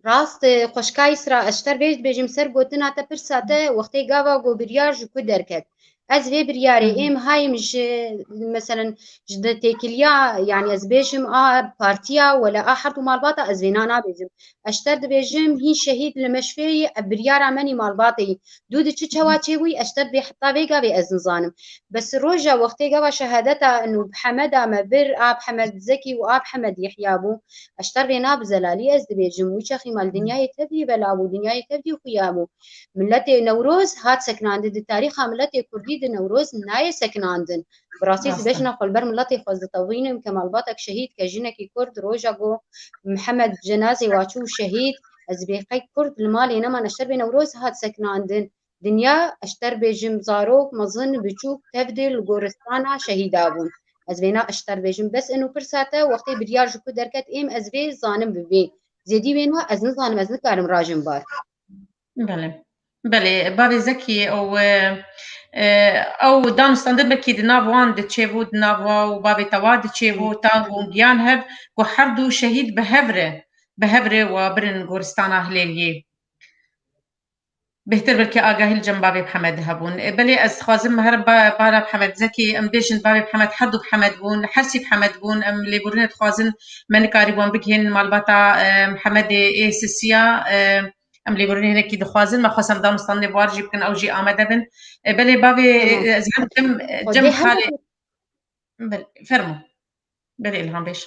راست خوشکای سرا اشتر بیج بیجم سر گوتنا تا پرساته وقتی گاوا گو بریار جو کو درکت از وی بریاری ایم هایم مثلا جد تکلیا يعني از بیجم بارتيا ولا حرب مالباطا از وینانا بیجم اشتر بیجم هی شهید لمشفی بریار منی مالباطی دود چه چواتي وي اشتر بي حتى بيقا بي از نظانم بس روجا وقتی گاوا شهادتا انه بحمد مبر اب حمد زكي واب حمد يحيى بو اشتر بينا بزلالي از دبيجم وشخي مال دنياي تبدي بلابو دنياي تبدي وخيابو ملتي نوروز هات سكناند دي تاريخ ملتي كردي دي نوروز ناي سكناندن براسيس بيجنا قلبر ملتي خوز طوينم كمال باتك شهيد كجنكي كرد روجاغو محمد جنازي واتشو شهيد از بيقي كرد المالي نما نشتر بي نوروز هات سكناندن دنيا اشتر بيجم زاروك مظن بچوك تبدي الغورستانا شهيدابون از وینا اشتر بیجم بس انو پرساته وقتی بریار جو درکت ایم از وی زانم ببی زیدی وینا از نزانم از نکارم راجم بار بله بابي زكي او دان ستاندب كي دنافوان د تشيفو دنافوا وبابي تواد تشيفو تانغون جيان هب وحردو شهيد بهبره وبرن غورستانا هليليه بهتر بلكي آگاهی الجنب بابي محمد هبون بلي از خوازم مهر بارا محمد زكي ام بيجن بابي محمد حدو محمد بون حرسي محمد بون ام لي بورنت خوازن من قاربون بكين مالباتا محمد اي سيسيا ام لي بورني هناك دخوازن ما خواسم دام استني بوارجي بكن او جي آمده بن بلي بابي زعم جم خالي بل فرمو بلي الهام بيش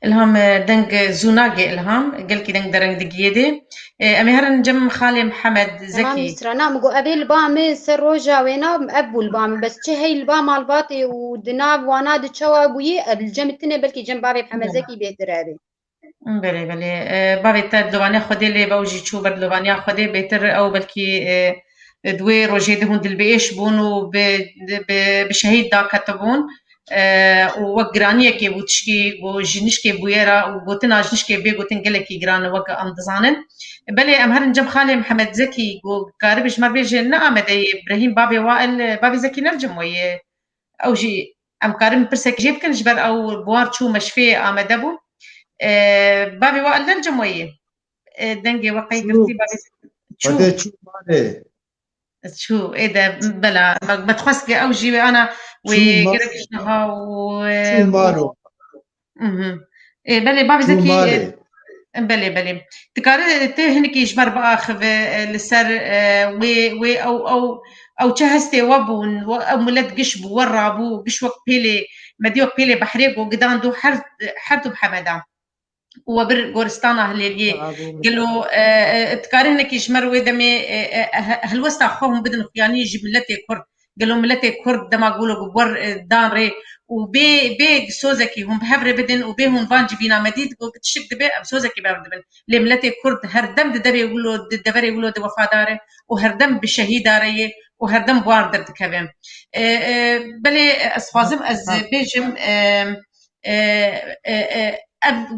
الهام دنگ زوناجي الهام قلكي دنگ درنگ دقيدي امي هرن جم خالي محمد زكي تمام يسرنا مقو ابي البام سر روجا وينا ابو البام بس چه هي البام الباطي ودناب وانا د چوابوي الجم التنه بلكي جنب بابي محمد زكي بهتر ابي بله بابي تاد لوانيا خودي لي باوجي تشو بر لوانيا خودي بهتر او بلكي دوي روجي دهون دلبيش بونو بشهيد دا كتبون وقرانية كي بوتشكي وجنشكي بويرا وقوتنا جنشكي بي قوتن قلكي قران وقا أمدزانن بلي أمهرن جم خالي محمد زكي قاربش ما بيجي نعم إبراهيم بابي وائل بابي زكي نرجم وي أو جي أم قارب برسك جيبكن جبر أو بوار شو مشفي آمدبو بابي وائل نرجم وي دنجي وقي قلتي بابي شو ايه ده بلا ما تخسكي او جي انا وقرقشنها شو مالو ايه بلي بابي زكي بلي تكاري تهنكي جبر باخ للسر وي او تشهستي وابون او ملت قشب ورابو قش وقت بيلي مدي وقت بيلي بحريق وقدان دو حرتو بحمدا وبر غورستانا هليلي قالوا تكاري هناك يجمروا دمي هل وسط خوهم بدن خياني يجي ملتي كرد قالوا ملتي كرد دما قولوا قبور دانري وبي سوزكي هم بهبر بدن وبيهم فانجي بينا مديد قلت تشك دبي سوزكي بهبر بدن لملتي كرد هردم دبي يقولوا دبري يقولوا دو وفاداره وهردم بشهيداريه وهردم بوار درد كبم بلي اسفازم از بيجم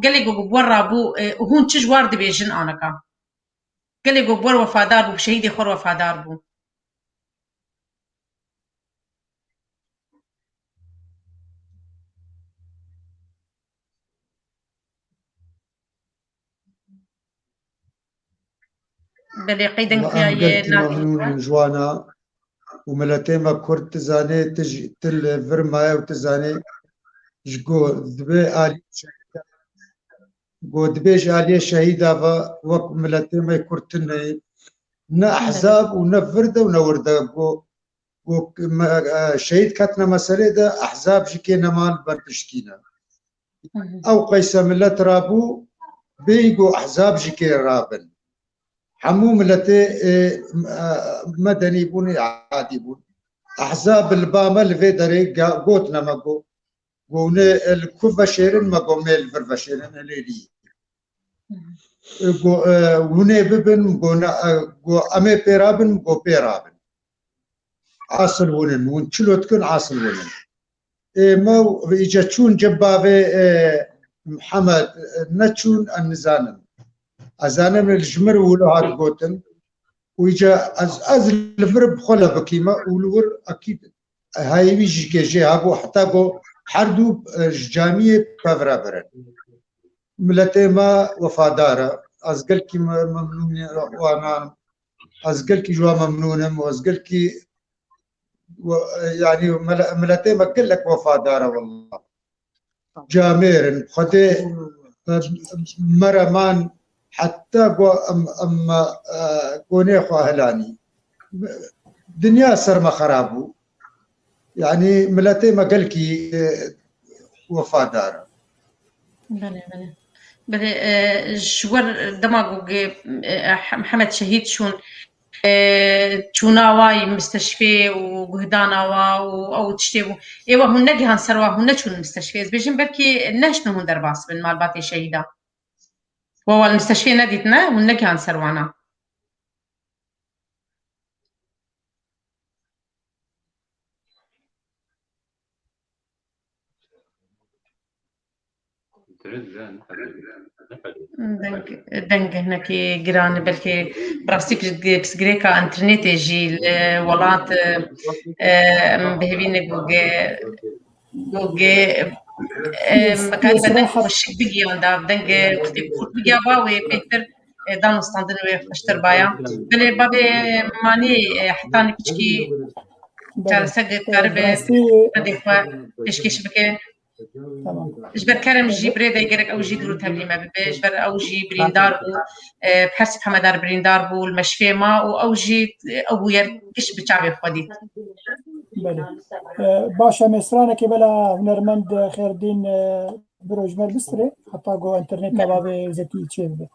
قالي بور رابو وهون تجوار دبيجن أناكا قالي بور وفادار بو شهيدي خور وفادار بو بلي قيدن والله أم كيا قلتي ممنون جوانا وملتيما كرت تزاني تجي تل فرما وتزاني جگو دبي آلي جو دبيش آلي شهيدة وك ملتيما كرتني نا أحزاب ونا فردة ونا وردة جو شهيد كاتنا مسألة ده أحزاب جكينا مال برتشكينا أو قيسا ملت رابو بيجو أحزاب جكي رابن حمو ملتي مدني بون عادي بون أحزاب الباما الفيدري قوتنا مقو قونا الكوفا شيرن مقو ميل فرفا شيرن ليلي قونا ببن قو أمي بيرابن قو بيرابن عاصل ونن ونشلو تكون عاصل ونن ما إجا تشون جبابي محمد نتشون النزانم أزانم الجمر ولو هاد قوتن ويجا از الفرب خلا بكيما ولور أكيد هاي بيجي كيجي هابو حتى قو حردو جامية بافرابرن ملتي ما وفادارة أزقل كي ممنون وانا أزقل كي جوا ممنونم وأزقل كي يعني ملتي ما كلك وفادارة والله جاميرن خدي مرمان حتى قو قوني خو أهلاني دنيا سرما خرابو يعني ملتي ما قلكي وفادارة بلي شور دماغو محمد شهيد شون تشوناواي مستشفى وقهداناوا او تشتيبو ايوا هن نجي هنسروا هن شون المستشفى بيجن بركي نشنو هن درباس بالمال باتي شهيده وهو المستشفى ناديتنا هن نجي هنسروانا دنگ هناكي جيران بلكي براستيك بسجريكا انترنت يجي ولات بهبين جوجي مكان بدن وش بيجي عندها دنگ وقت بيجي باوي بيتر دان مستندن ويفشتر بايا بلي بابي ماني حتى نكشكي ترسق كاربه نديفا تشكيش بكي جبر كرم جبري دا يقرك او جيدرو تبلي ما بجبر او جي بريندار بو بحرس محمد بريندار بو المشفى ما او جي او يركش بشعب خديت باشا مصرانه كي بلا هنرمند خير دين بروجمر بستري حتى جو انترنت تبع زكي تشيب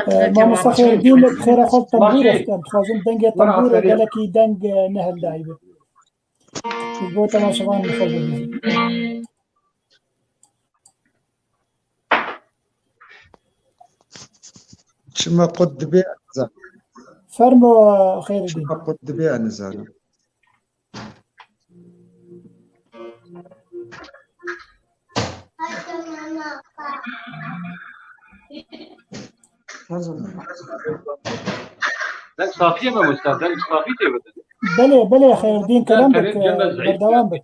ما مستخير دين بخير خلط تنبور تخازن دنگ تنبور قالكي دنگ نهل دايبه البو تما شغان نخبر شما قد بيع نزال فرمو خير الدين شما قد بيع نزال دنگ صافية ما مستعد دنگ صافية بلي بلي خير الدين كلامك بردوام بك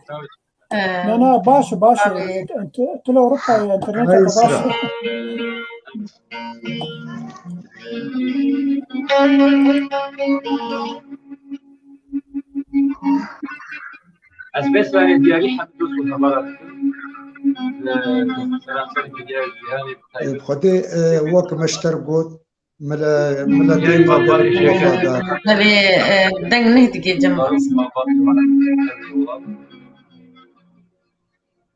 لا باش انت طلع اوروبا انترنت باش أسبس يعني ديالي حتى توصل خبرات بخدي وك مشترقوت ملا ديما وفادار بلي دنگ نهدي جمع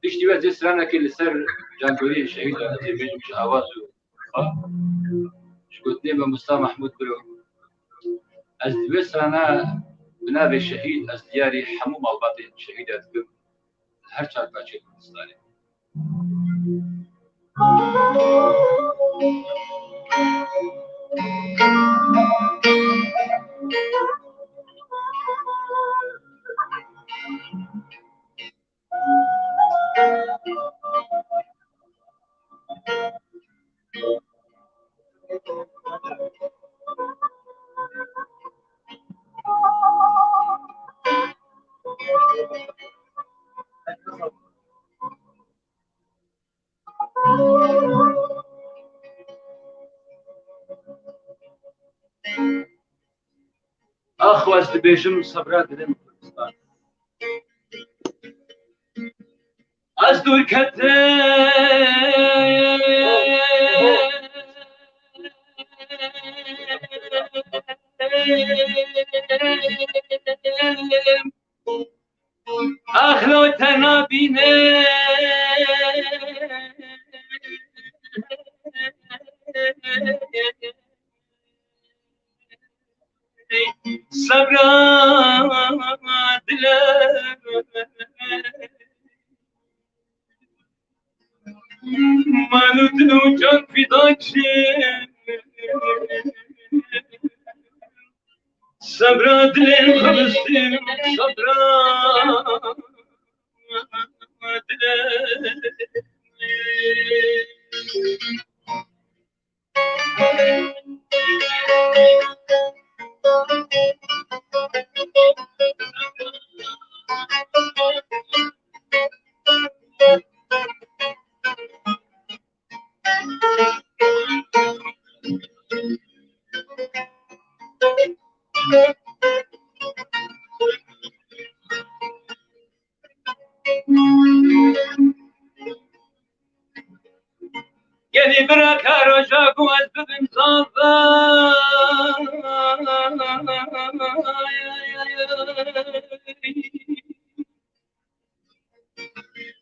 إيش تبغى زي سرنا كل سر جانكوري شهيد هذا بيجي مش أوازو شو قلت لي بمصطفى محمود برو از دوی سرنا بنابه شهید از دیاری حموم الباطی شهیدات بم هر چهار بچه کردستانی أخوز دبيجم صبرات دلم كردستان أصدر أخلو تنابيني صبرات مالوتنو جان فداكشي صبرات لين خلصتين صبرات يعني براك رجاك وأسبب صافا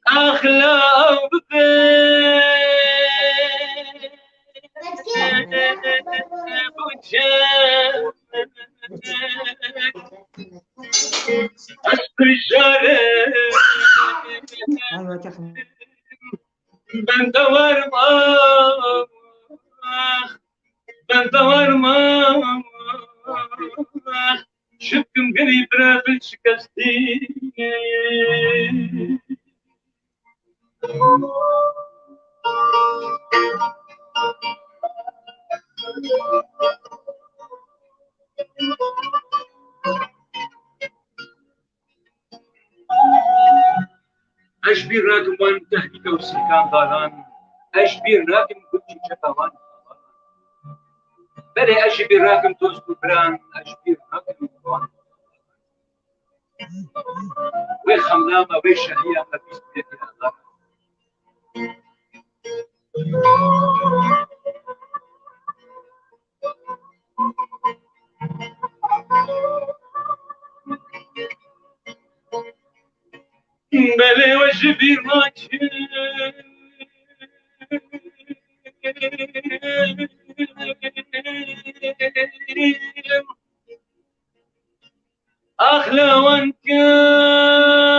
أخلاق بندور ما شفتم قريب رابل شكستي أشبير راكم وان تهديك وسكان ضالان أشبير راكم كل شيء شكوان بلي أشبير راكم توسكو بران أشبير راكم وان وخملامة وشهية خبيث بيتي أغار بلي وشبير راكم أخلى وان كانك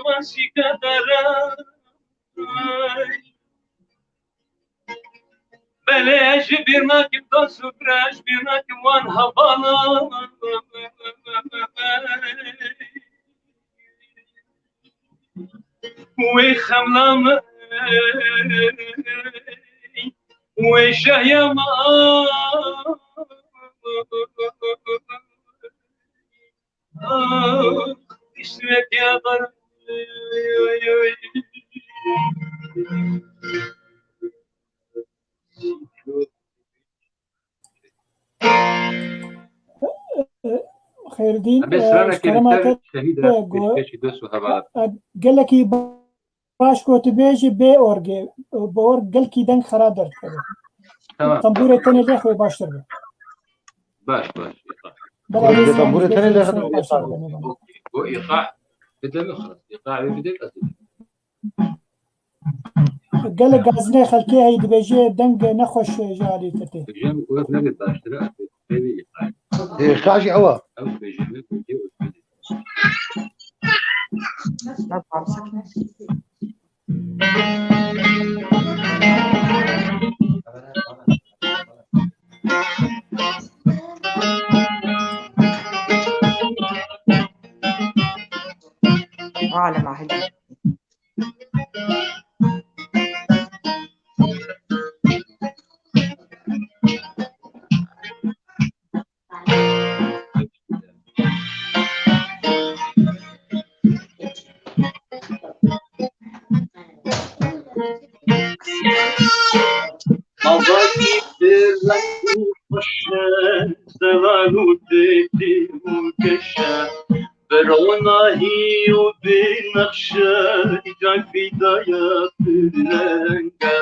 واسك دراي بلاش بيرناكم تصب راش بيرناكم وان هبالا وخملام وشهيا ما اسمك يا ضر خير الدين بس رانا كلمات شهيد راكش دوسو هبالا قال لك باش كنت بيجي بي اورجي بورج قال كي دنك خرادر تمام طنبوره ثاني اللي اخوي باشتر باش طنبوره ثاني اللي اخوي وإيقاع بدل يخلص إيقاع بدل قال لك غازني خلكي هي بيجي دنك نخش جالي تتي جيم وقت نقدر باشتري بيبي إيقاع شي هوا أو بيجي على معهد موضوع فدايا فرنگا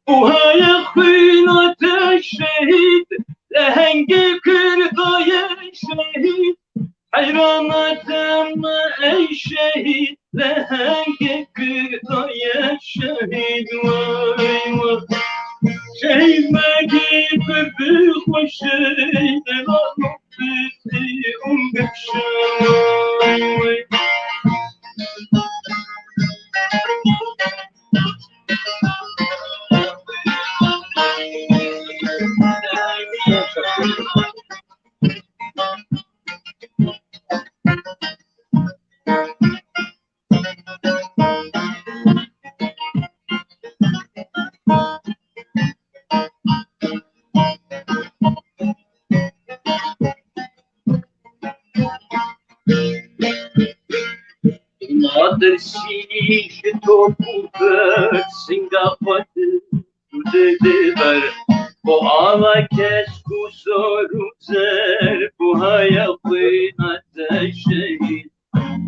وهاي خينة الشهيد لهنگ كرداي شهيد حيرانة ما أي شهيد لهنگ كرداي شهيد واي واي شهيد ما جيب بخوشيد لا نطفتي بشاي Mother sees the tofu bird sing up what to deliver. For all I catch kusoruzer, for haya queen at the shade.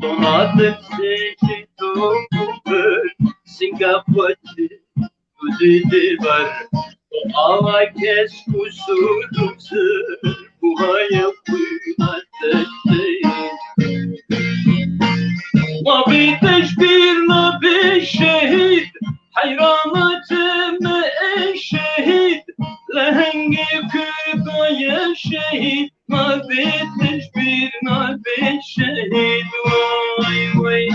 For mother sees the tofu bird sing up what to deliver. For all I catch kusoruzer, for haya queen at the shade. ما بتشبير ما بالشهيد حيرانة ما الشهيد لهنج كربا يا شهيد ما بتشبير ما بالشهيد واي واي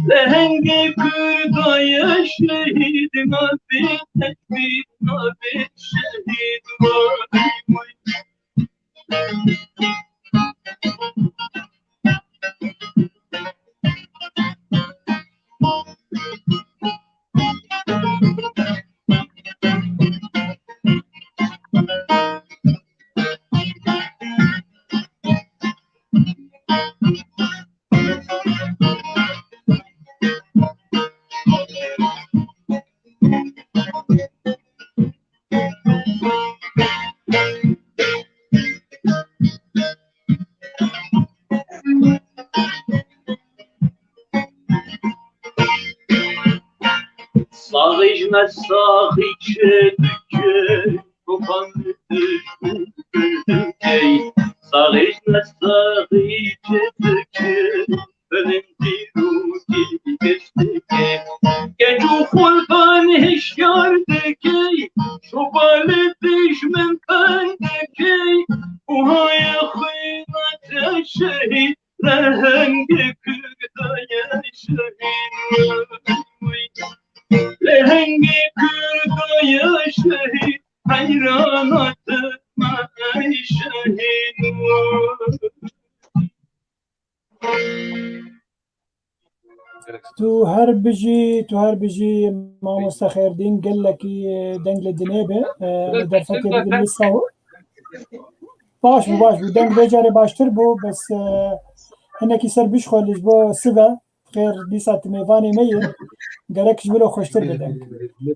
لهنج كربا يا شهيد ما بتشبير ما بالشهيد واي واي Sağıcma sağıcı dükü kopandı dükü Sağıcma sağıcı dükü Ölümdü ruhi geçti Gecu kulban heşyardaki Şobalı düşmen pendeki Uhaya hıynat şehit Lehengi kırdaya şehit لهنگی کردای شهید حیرانات من شهید تو هر بجی ما مستخیردین قال لك دنگ للدنيبه در فتره بدن يساو باش دنگ بجاري باشتر بو بس هناك يسر بيشخل بو سبا خير ديسات ميفاني مية قالكش بلو خوشتر بدنگ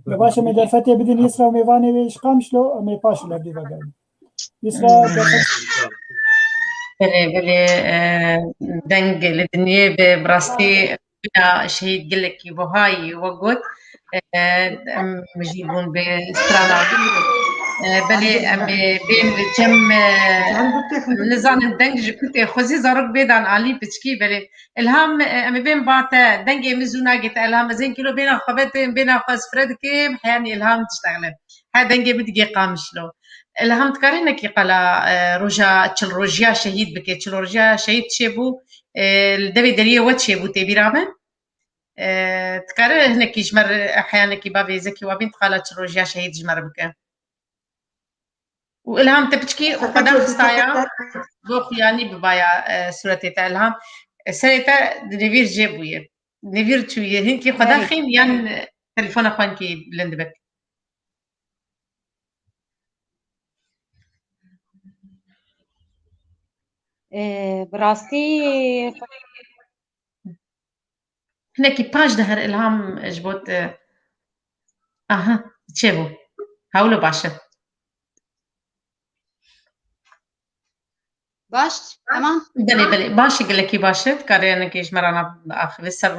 باشا من در فتره بدن يسرا وميفاني ويش قامشلو مي باش لابدي بقى يسرا بله دنگ لدنيا براستي بنا شهيد قال لك وهاي وقت مجيبون بسترانا بله بين كم نزان الدنگ جبت خوزي زارك بيدان علي بتشكي بله الهام ام بين باتا دنگ مزونا جت الهام زين كيلو بين خبت بين خاص فرد كيم يعني الهام تشتغل هذا دنگ بدي قامشلو الهام تكارينا كي قلا روجا تشل روجيا شهيد بكي تشل روجيا شهيد شيبو الدبي دريه وات شيبو تبي رامن تكرر هناك يجمر احيانا كي بابي زكي وبنت خالة تشل روجيا شهيد جمر بك والهام تبتشكي وقدر خستايا بوخ يعني ببايا سورتي تاع الهام سريتا نيفير جيبويه نيفير تويه هنكي قدر خين يعني تليفون اخوانكي لندبك براستي هناكي باج دهر الهام جبوت اها تشيبو هاولو باشا باش تمام بله باش گلکی باشد کاری نکیش مرا آخر سر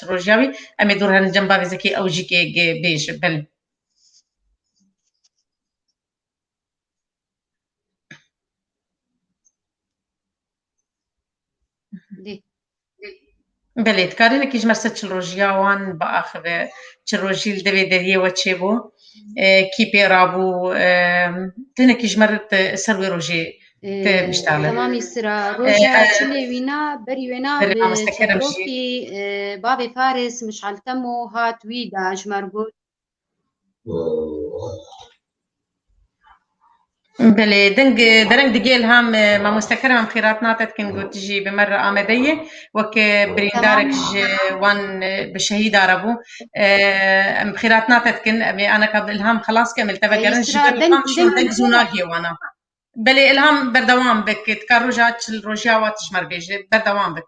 روجاوی امی دور هن جنبا وزکی اوجی که بیش بله دي بله کاری نکیش مرسد چل روجاوان با آخر چل روجیل دوی دریه و چه بو کی پیرابو تنکیش مرد سر روجی تبشتغله تمام يسرا روجا تشلي وينا بري وينا بتشندروكي بابي فارس مش علتمو هات ويدا جمرقود بله درنگ دگیل هم ما مستكرم خيرات ناتت كن قلت تجي بمرة آمدية وك بريندارك وان بشهيد عربو خيرات ناتت كن أنا قبل الهام خلاص كمل تبقرن جبر الهام شو دنگ زوناجي وانا بله الهام بردوام بك تكاروجات الروجاوات تشمر بيج بردوام بك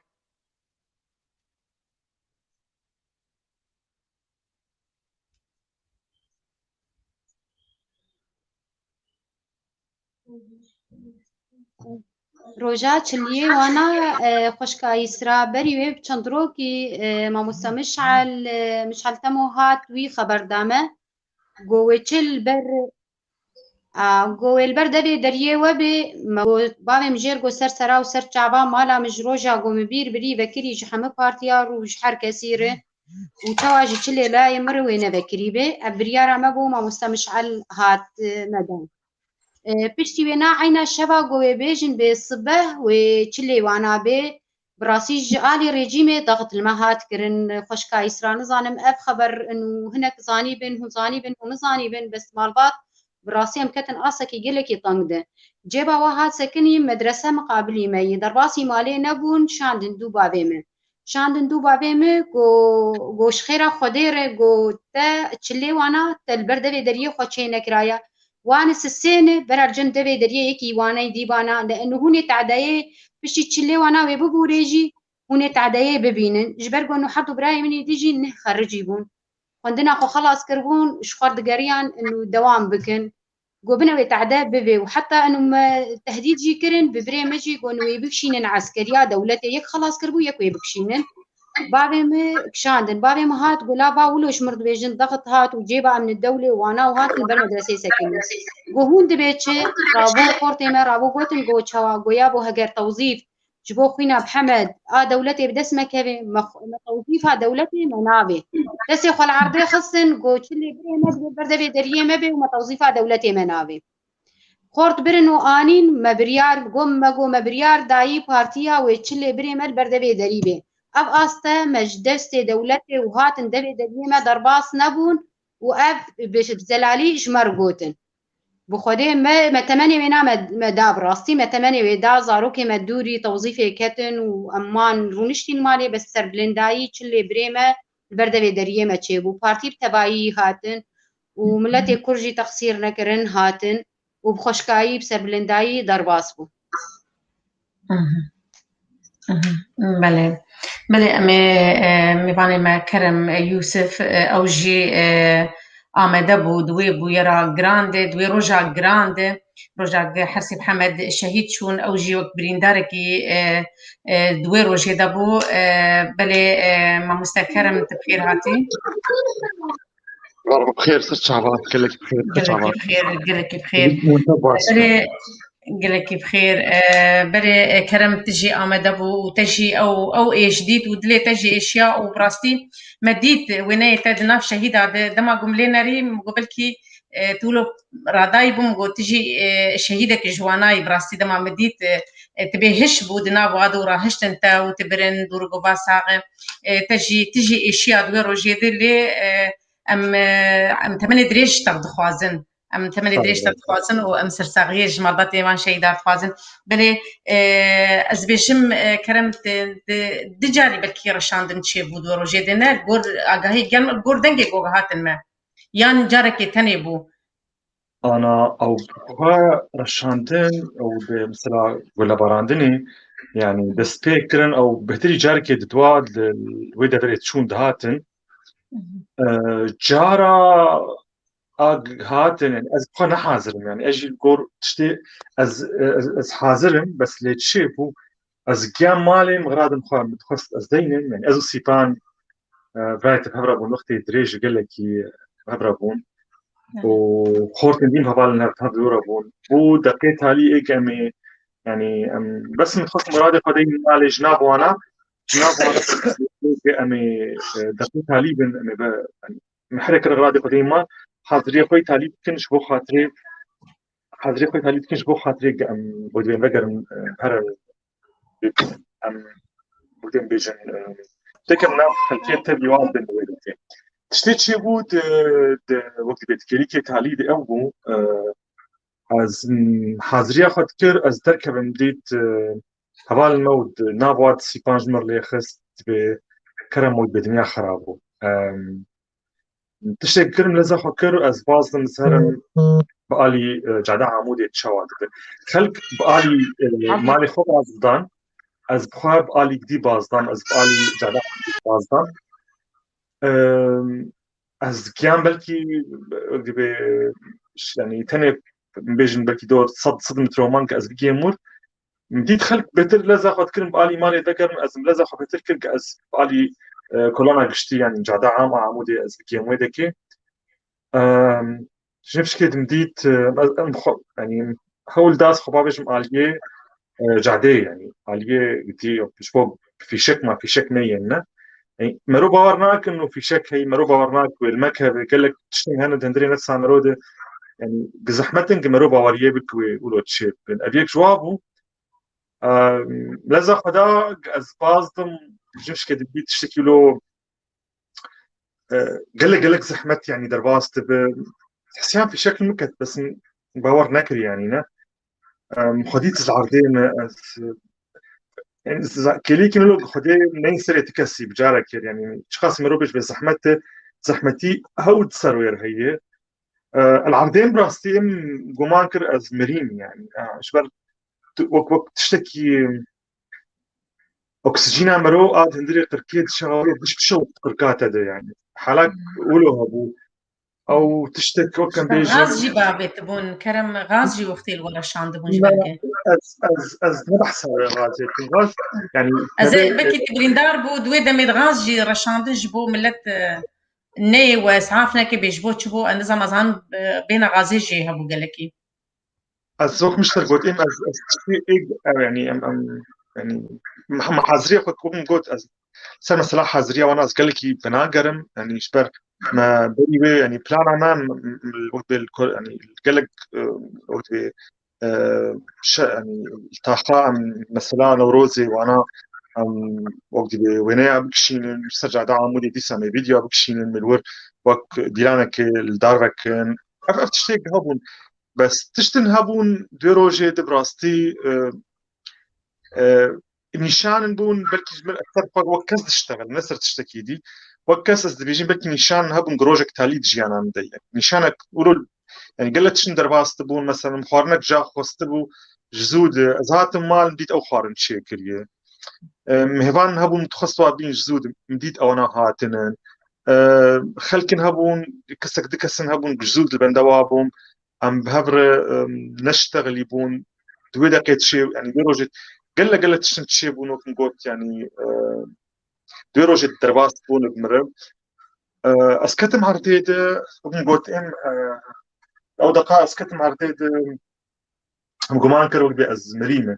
روجا تشلي وانا خوشكا يسرا بري ويب تشندروكي ما مش علتمو هات وي خبر دامه قوة تشل بر گویل بر دبی دریه و به بام مجر گو سر سرا و سر چابا مالا مجروجا گو مبیر بری وکری جحمه پارتیا روش هر کسیره و تواجه چلی لا يمر وين بكري به ابريار ما بو ما مستمشعل هات مدن بشتي وينا عينا شبا قوي بيجن بالصبح وچلي وانا به براسي جالي ريجيمي ضغط المهات كرن خوشكا يسران زانم اف خبر انه هناك زاني بن هو زاني بن ونزاني بن بس مالبات براسي مكتن آسكي قلكي طنقده جيبا وهات سكني مدرسة مقابلي مي درباسي مالي نبون شاندن دو بابيمه شاندن دو بابيمه گو شخيرا خديره گو تا چلي وانا تلبرده دريه خوشي نكرايا وانا سسينه برارجن دبي دريه يكي وانا ديبانا لانه هوني تعدايه بشي تشلي وانا ويبو ريجي هوني تعدايه ببينن جبرقو انه حطوا براي مني ديجي انه خرجيبون عندنا خو خلاص كربون شخار دقريان انه دوام بكن قوبنا ويتعدا ببي وحتى انه ما تهديد جي كرن ببري مجي قونو يبكشينن عسكريا دولته يك خلاص كربو يك ويبكشينن بابي ما كشاندن بابي ما هات قولا با ولوش مرض بيجن ضغط هات وجيبها من الدولة وانا وهات البر مدرسة سكني قوهون دبيتشي رابو قورتي ما رابو قوتن قو تشوا قويابو هجر توظيف جبو خوينا بحمد دولتي بدسمة كبي توظيفها دولتي منابي تسي خل عرضي خصن قو تشلي بري مد بردبي دريه مبي وما توظيفها دولتي منابي خورت برنو آنين مبريار قم مبريار داي بارتيا ويتشلي بري مد بردبي دريبي اف آستا مجدستي دولتي وهاتن دبي دبيمة درباس نبون وأف بزلالي جمر قوتن بخودي ما تمني وينا مدا براستي ما تمني ويدا زاروكي مدوري توظيفي كتن وأمان رونشتي المالي بس سر بلنداي تشلي بريمة البردبي دريمة تشيبو بارتي بتبايي هاتن وملتي كرجي تقصير نكرن هاتن وبخشكاي بسر بلنداي درباس بو بله بله میوانه ما کرم یوسف اوجی آمده بود دوی بویرا گرانده دوی روژا گرانده روژا حرسی محمد شهید شون اوجی وقت برینداره کی دوی روژه دبو بله ما مستکرم تبخیر هاتی بخير ست شعبان كلك بخير ست شعبان قلك بخير قلك بخير بري كرم تجي آمده بو وتجي أو إيش ديت ودلي تجي أشياء وبراستي مديت ويني تدناف شهيدة دما قملي ناري مقبلكي تولو راداي بوم قو تجي شهيدة كجواناي براستي دما مديت تبيهش بودنا وادو راهشت انت وتبرن دور قبا ساغ تجي أشياء دوي روجي دلي أم تمني دريش تغد خوازن ام تمني دريش تخوازن و ام سرساغيه جمادات ايمان شيدات خوازن بلي از بيشم كرم دجاري بلكي رشاندن تشي بودو روجي دنا غور اگاهي گن غور دنگي گوهاتن ما يان جاركي تني بو انا او رشاندن او مثلا ولا براندني يعني بسبيكرن او بهتري جاركي دتواد ويدا بريت شون دهاتن جارا هاتن يعني از بخوا نحاضرم يعني اجي الجور تشتي از حاضرم بس لي تشيبو از جام مالي مغراد مخوا متخص از دينن يعني ازو سيبان فايت بهبرابون وقتي دريج قال لك بهبرابون وخورت نديم هبال بهبرابون ودقيت علي ايك امي يعني بس متخص مرادي قديم مالي جناب وانا امي دقيت علي بن امي يعني محرك الغرادي قديما حاضري خوي تالي كنش بو خاطري حاضري خوي تالي كنش بو خاطري ام بودين بقر هر ام بودين بيجن تكرنا خلفيه تبي واحد بين ويدتين تشتي شي بود وقت بيت كيريكي تالي دي او از حاضري اخذ كر از تركب مديت هبال المود نابوات سيبانج مرلي خست بكرم مود بدنيا خرابو تشتي كرم لزا خكر از باز مسهرن بقالي جعدا عمودي تشواد خلق بقالي مالي خوب ازدان از بخواب بقالي جدي بازدان از بقالي جعدا عمودي بازدان از كيان بلكي يعني تاني بيجن بلكي دور صدمة رومان كأز بيجيمور مديت خلق بتر لزا خد كرم بقالي مالي ذكر از لزا خد بتر كرم كأز بقالي كولانا قشتي يعني جعدا عام عمودي از بيجيمور دكي شنفش كده مديت يعني حول داس خبابش ماليه جعدي يعني ماليه دي بشبه في شك ما في شك نينا يعني مرو باورناك انه في شك هي مرو باورناك والمكه قال لك تشتي هنا تندري نفس عن روده يعني بزحمتن مرو باوريه بك ويقولوا تشيب ابيك جوابه لازم خدا از بازدم جنش كده بيت تشتكي له قال لك زحمت يعني درباست تحسيان في شكل مكت بس باور نكري يعني نا خديت العرضين يعني كليكي نلو خدي نين سري تكسي بجارك يعني شخص مروبش بزحمته زحمتي هود سروير هي العرضين براستيم قمان كر از مريم يعني شبر وقت تشتكي اكسجين مرو هندري قركيت شغال مش بشو قركات هذا يعني حالك قولوا هبو او تشتكي وكان بيجي غاز جي بابي تبون كرم غاز جي وقتي ولا شان دبون جبركي از نبحث غاز غاز يعني از بكي تبرين دار بو دوي دمي غاز جي رشاند جبو ملت ني واسعافنا كي بيجبو تشبو النظام ازان بين غازي جي هبو قالكي از وقت مش ترقوت ام از يعني يعني محاضريه كنت قلت از سر مثلا حاضريه وانا از قالكي بناقرم يعني شبر ما بني يعني بلان امان يعني قالك وقت يعني التاخا مثلا نوروزي وانا وقت وينيا بكشين سرجع دا عمودي دي سامي فيديو بكشين من الور وك ديلانك الدارك كان تشتيك هبون بس تشتن هبون دي روجي دبراستي نيشان بون بلكي اكثر وكاس تشتغل نسر تشتكي دي وكاس از بيجي بلكي نيشان هبون جروجك تاليد جيانا مدي نيشانك قولوا يعني قلت شن درباست بون مثلا مخارنك جا خوستبو جزود ازهات مال مديت او خارن شيكريه مهبان هبون متخصصوا بين جزود مديت او انا هاتنن خلكن هبون كسك دكسن هبون جزود البندوابهم ام بهبر نشتغل يبون دوي دقيت شيء يعني بروجه قلت شن شيء بونو كنقول يعني دوي روجه درباست بون بمرب اسكتم عرضيد بنقول ام او دقائق اسكتم عرضيد مقمان كرو بأز مريمه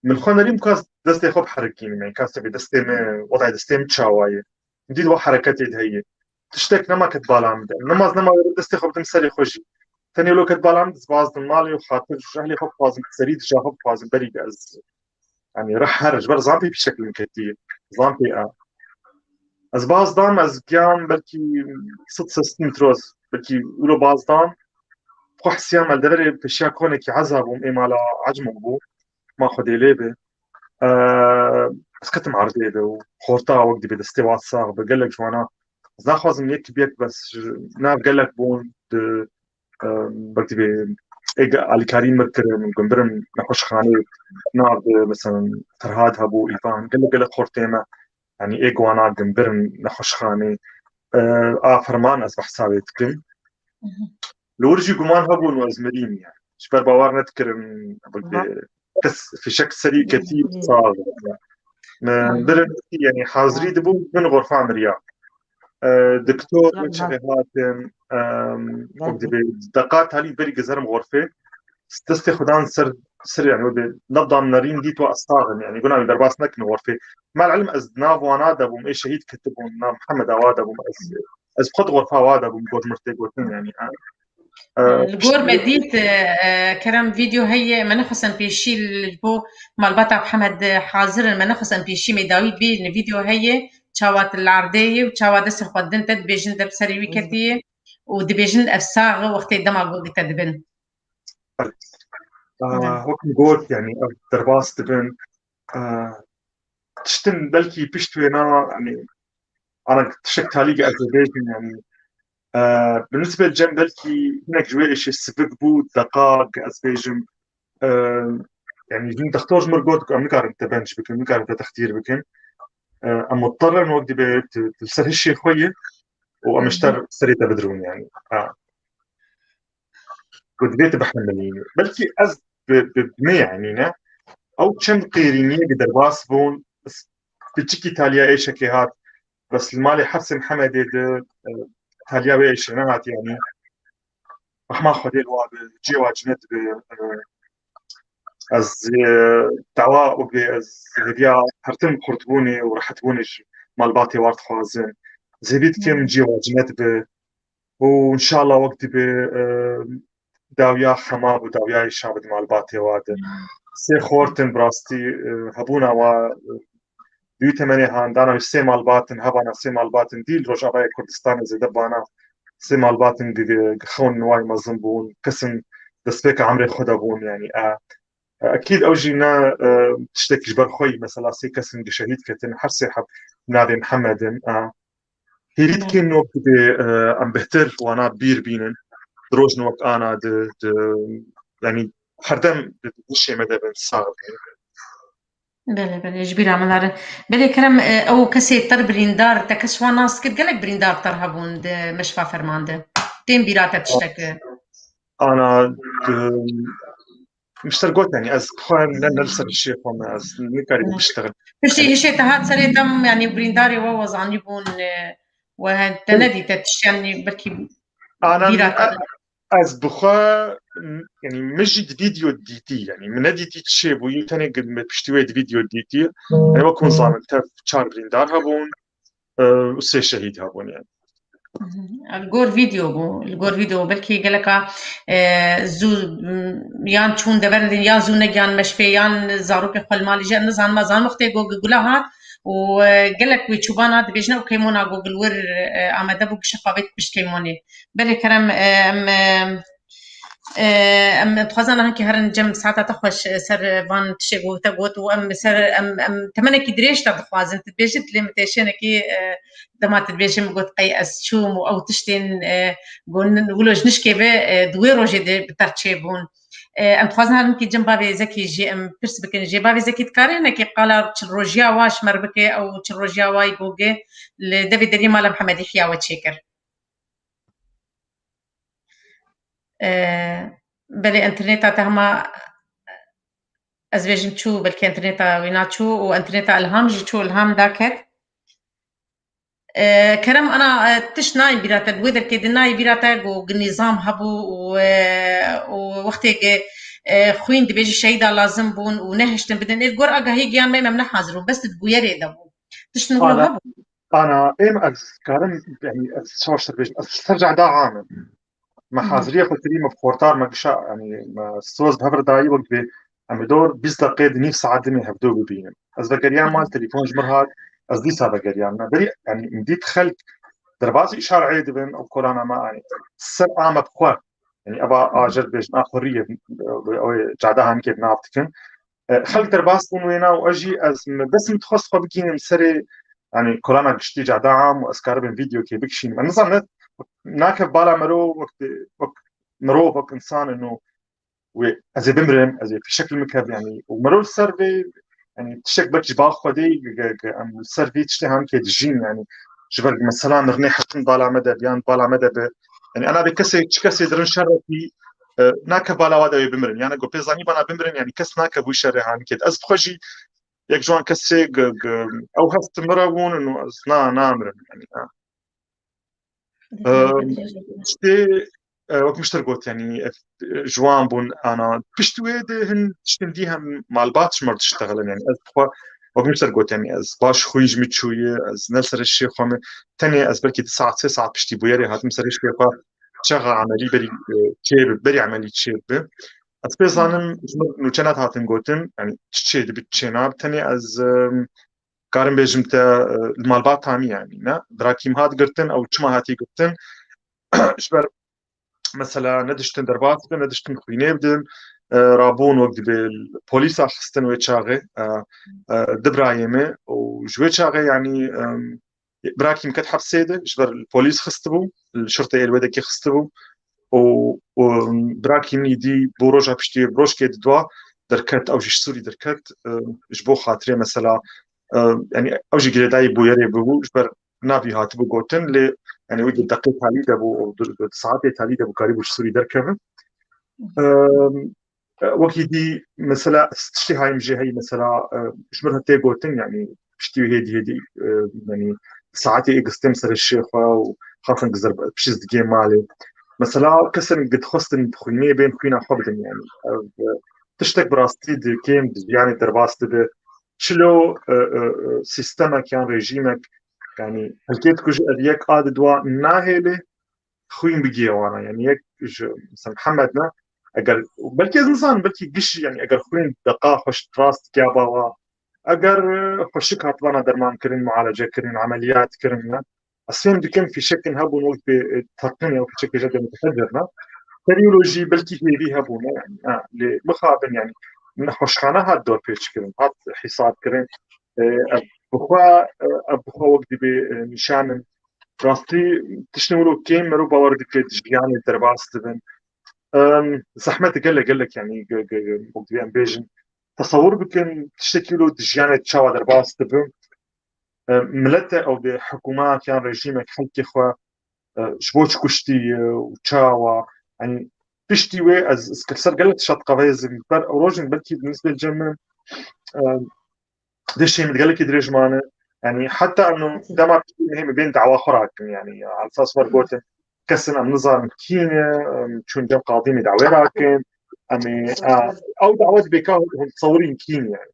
من خون ريم كاس دستي خوب حركين يعني كاس تبي دستي وضع دستي متشاوايه جديد وحركات هي تشتك نما كتبالام نماز نما دستي خوب تمسري خوشي ثاني لو كتبالام باز مالي وخاطر جهلي خوب فازم سريد جاهب فازم بري بأز يعني راح هرج بر زامبي بشكل كثير زامبي از باز دام از قيام بلكي 6 متروز بلكي ولو باز دام خوح سيام الدري بشيا كونك عذاب وميمالا عجمو بو ما خدي ليبه اسكت معرضيده وخورتا وقت بدستي واتساق بقول لك جوانا زاخذ من يك بيك بس ناب قال لك بون بكتبي علي كريم مركر من جنبرم نخش خاني ناب مثلا فرهاد هبو ايفان قال لك خورتيما يعني ايجوانا جنبرم نخش خاني فرمان اصبح حسابي تكم لورجي جمان هبون وازمرين يعني شبر باور نذكر بس في شكل سريع كثير صار من درن يعني حاضري دبو من غرفة عمريا دكتور شغلات دقات هالي بري جزرم غرفة تستخدم سر يعني نظام نارين دي تو أصاغن يعني قلنا درباس نك غرفة مع العلم أزناف وانا دبو أي شهيد كتبوا محمد عواد أبو از خد غرفة عواد أبو مقود مرتقوتين يعني الجور مديت كرم فيديو هي ما نخصن بيشي البو مال بطع محمد حاضر ما نخصن بيشي مداوي بي الفيديو هي شاوات العردية وشاوات دس خدن تد بيجن دب سريوي كتير ودبيجن أفساغ وقت الدماغ وقت تدبن وقت جور يعني درباس تبن تشتن بلكي بيشتوينا يعني أنا تشكت هاليك أزبيجن يعني بالنسبة للجن بلكي هناك جوائش السبب بود دقاق أزبيجن يعني جن تختارج مرقود أم نكارن تبنش بكن نكارن تختير بكن أم مضطر إنه وقت بتلسر هالشيء خويه وأم اشتر سريته بدرون يعني قد بيت بحملين بلكي أز بما يعني أو كم قيرينية بدرباس بون بس بتشكي تاليا إيش كهات بس المالي حفص محمد تاليا إيش نهات يعني ما خدي الواب جي واجنت از دعوة وبي از هدية هرتم خرطبوني ورحتبوني مال باطي وارد خوازن زبيت كم جي واجنت وإن شاء الله وقت داويا خماب وداويا شعب مال باطي واد سي خورتن براستي هبونا و بيوتمني هاندانا سي مال باطن هبانا سي مال باطن ديل روجاباي كردستان زي دبانا سي مال باطن خون نواي مزنبون قسم دسبيك عمري خدبون يعني اكيد اوجينا تشتكي جبر خوي مثلا سي كسم شهيد كتن حرسي حب نادي محمد هيريت كين وقت ام بهتر وانا بير بينن دروج نوك انا يعني حردم بشي مدى بن صار بله جبير عملار بله كرم او كسي تر بريندار تكسوا ناس كد قالك بريندار ترهبون مشفى فرمانده تين بيراتا تشتكي انا مشترقوت يعني از خوان نلسر الشيء فما از نكاري بشتغل هشي تهات سري دم يعني برينداري ووز عن يبون وهاد تندي تتشاني بركي انا از بخوا يعني مجد فيديو ديتي يعني من ديتي تشيب ويتاني قد ما بشتوي فيديو ديتي يعني وكون زامن تاف تشار بريندار هبون وسي شهيد هبون يعني الجور فيديو بلكي قالك زو يان چون دبرن يا زو نگيان مشفي يان زاروك خل مالي جان نزان ما زان مختي گوگلها وقالك ويشوبانا دبيجنا وكيمونا جوجل ور امده بو شفافيت بشكيموني بلي كرم ام تخزنا هنكي هرن جم ساعتها تخش سر فان تشيغو تغوت وام سر ام تمنك دريش تخوازن تبيجت ليميتيشن كي دما تبيش مقوت قياس شوم او تشتين نقولوش نشكي به دوي روجي بترتشيبون ام تخزنا هنكي جم بابي زكي جي ام بس بكن جي بابي زكي تكارينا كي قال روجيا واش مربكي او روجيا واي جوجي لدافيد دري مال محمد يحيى وتشيكر بلي انترنتا تهما ازبيجن شو بلكي انترنتا ويناتشو وانترنتا الهام جيتشو الهام داكر كرم انا تش ناي بيراتا دويدر كي ناي بيراتا جو نظام هبو ووقتي خوين دبيجي شهيدا لازم بون ونهشتن بدن الجور اجا هي جيان ما من حاضر بس تبويري دبو تش نقول هبو انا ام كرم يعني شوش تربيج ترجع دا عامل محاضرية قلت لي مبخورتار مقشاء يعني ما الصوز بهبر داي وقت بي عم بدور 20 دقيقة نيف ساعة دمي هبدو ببينم از بقريان مال تليفون جمرهاد از دي سا بقريان بري يعني مديت خلق دربازي إشار عيد بين أو كورانا ما يعني سر عام بخور يعني أبا آجر بيجنا حرية أو جعدها هنكي بنافتكن خلق درباز بون وينا وأجي از بس متخص خو بكين مسري يعني كورانا قشتي جعدا عام وأسكار بين فيديو كي بكشين من نظام ناكف بالا مرو وقت مرو وقت إنسان إنه وأزي بمرم أزي في شكل مكب يعني ومرو السيرفي يعني تشك بك جبال خدي أم السيرفي تشتهم كي تجين يعني جبل مثلا نغني حتى بالا مدى بيان بالا مدى يعني انا بكسي درن شرفي ناكب بالا وادا بمرن يعني جو بيزاني بنا بمرن يعني كس ناكب وشر هان كده از بخجي يك جوان كسي او هست مرون انه نا نامرن يعني شتي وقت مشترقوت يعني جوان بون انا بشتويد هن تشتنديها مع الباتش مرت تشتغلن يعني از بخوا وقت مشترقوت يعني از باش خويج متشويه از نسر الشيخ تاني از بركي 9 ساعات بشتي بويري هات مسر الشيخ شغل عملي بري عملي تشيب از بيزانم نو كانت هاتن قوتن يعني تشيد بتشيناب تاني از كارم بيجمتا المالبات تامي يعني نا براكيم هات قرتن او تشما هاتي قرتن اشبر مثلا ندشتن دربات ندشتن خوينه بدن رابون وقت بالبوليس خستن ويتشاغي دبرايمه وجويتشاغي يعني براكيم كتحب سيده اشبر البوليس خستبو الشرطه الودكي خستبو وبراكيم يدي بوروجا بشتي بروش كيد دوا دركت او جيش سوري دركت جبو خاطري مثلا يعني اوجي جلداي بو يري بو اشبر نابي هاتبو قوتن لي يعني ودي الدقيقة تالي دابو ساعات تالي دابو قريب وش سوري دركبه وكيدي مثلا تشتي هاي مجي هي مثلا شمرها تيغوتن يعني بشتي هيدي يعني ساعاتي اقستم سر الشيخ وخاصة قزر بشيز دقيقة مالي مثلا كسر قد خستن بخويني بين خوينا حبدن يعني تشتك براستي دي كيم يعني درباست دي شلو سيستمك يعني ريجيمك يعني هلكيت كوج اديك قاد دوا ناهله خوين بيجي وانا يعني هيك مثلا محمدنا اگر بلكي انسان بلكي قش يعني اگر خوين دقا خوش تراست كيابا اگر خوشك هطلنا درمان كرين معالجه كرين عمليات كرين اسفين بكم في شكل هبون وقت بتقنيه وفي شكل جدا متفجرنا تريولوجي بلكي هي بيها بونا يعني لمخابن يعني خوشخانه هاد دور بيش كرين هات حساب كرين بخوا وقت بنشان راستي تشنولو كيم مرو باور ديك يعني درباست بن زحمت قال لك يعني وقت بي امبيجن تصور بكن تشتكيلو دجيانة تشاوا درباست بن ملته او دي حكومات يعني ريجيمك حلكي خوا شبوش كشتي وتشاوا يعني بشتي وي از كسر قالت شط قفايز بر روجن بلكي بالنسبه للجمع ده الشيء متقال لك دريجمانه يعني حتى انه ده ما هي بين دعوه اخرى يعني على اساس ورقوت كسن ام نظام كينه شون جم قاضين دعوه راكن امي او دعوات بيكاو متصورين كين يعني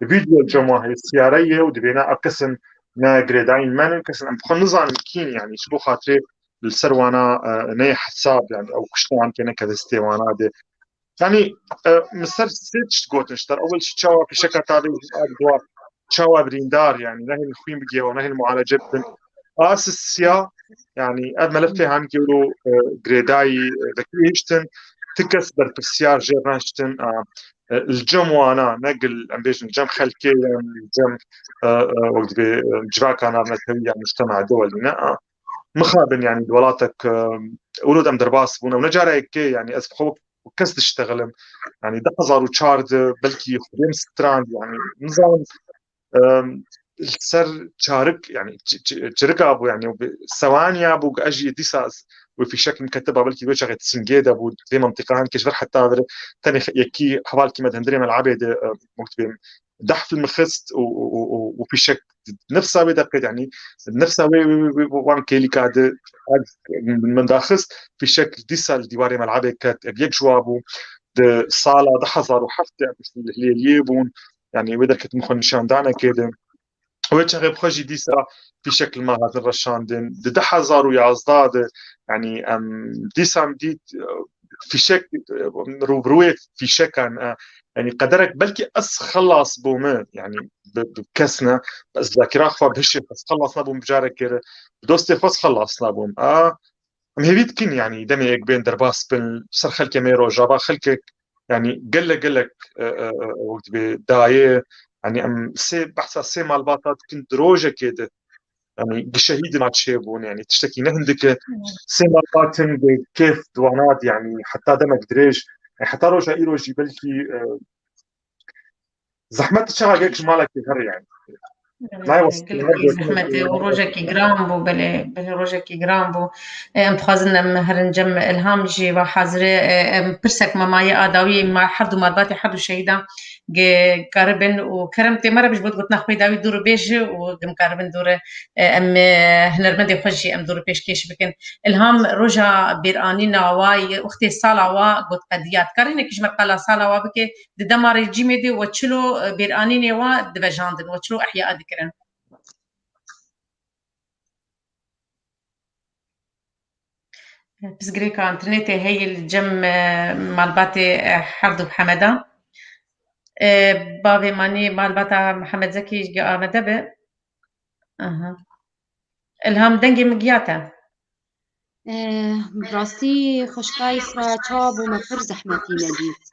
فيديو الجماعه السياريه ودبينا اكسن نا جريداين مان كسن ام بخل نظام كين يعني شبو خاطري السروانا ني حساب يعني او كشتوان كان كذا استوانا دي يعني مستر سيتش قوت نشتر اول شيء تشاوا في شكل تابع ادوار تشاوا بريندار يعني نهي الخوين بيجي ونهي المعالجه بن اساسيا يعني اد ملفي هان كيلو جريداي دكيشتن تكسبر بالسيار جيرانشتن الجموانا نقل امبيجن جم خلكي الجم وقت بجراك انا نتوي مجتمع دولي مخابن يعني دولاتك ولود ام درباس بونا ونجاري يعني اسبخو وكس تشتغل يعني دقزار وشارد بلكي خدم ستراند يعني نظام سر شارك يعني شركة ابو يعني ثواني ابو اجي ديساس وفي شكل مكتبه بلكي بيشغل سنجيد ابو دي منطقه هان كيش حتى ثاني يكي حوالكي مدهندري من العبد مكتبين دحف المخست وفي شكل نفسها بدقت يعني نفسها وان كيلي كاد من داخس في شكل ديسال ديواري ملعبه كات بيك جوابو د صاله د حزر وحفتة اللي يبون يعني وإذا كنت مخن نشان دانا كده ويتشغل بخجي ديسا في شكل ما هذا الرشان د حزر ويازداد يعني ديسا مديد في شكل روبروية في شكل يعني قدرك بلكي خلص بوما يعني بكسنا بس ذاكرة خوا بهش بس خلصنا بوم بجارك دوستي فاس خلصنا بوم مهبيت كن يعني دمي بين درباس بين سر خلك ميرو جابا خلكك يعني قال لك وقت بداية يعني ام سي بحث سي مال باطات كنت روجه كده يعني بشهيد ما تشيبون يعني تشتكي نهندك سي مال باتن كيف دوانات يعني حتى دمك دريج يعني حتى روجه ايروجي بلكي زحمت الشغل هيك مالك غير يعني ما وصلت قلت زحمة وروجكي جرامبو بلي روجكي جرامبو متخازن مهرن جم الهام جي وحاضرة برسك مامايا آداوي ما حدو مرباتي حدو شهيدا قربن وكرمتي مرة بيش بود قلت نخوي داوي دورو بيج وقم قربن دورة ام هنرمندي خوشي ام دورو بيش كيش بكن الهام روجا بيراني نواي وقتي صالة وا قلت قديات كارينك كيش مقالا صالة وا بكي دمار جيميدي وتشلو بيراني نوا دبجاندن وتشلو احياء ذكرن بس غريكا انترنتي هي الجم مالباتي حرد بحمدا بابي ماني مالباتا محمد زكي مدبه اها الهام دنگي مقياتا براستي خوشكاي سرا چاب و مفر زحمتي نديت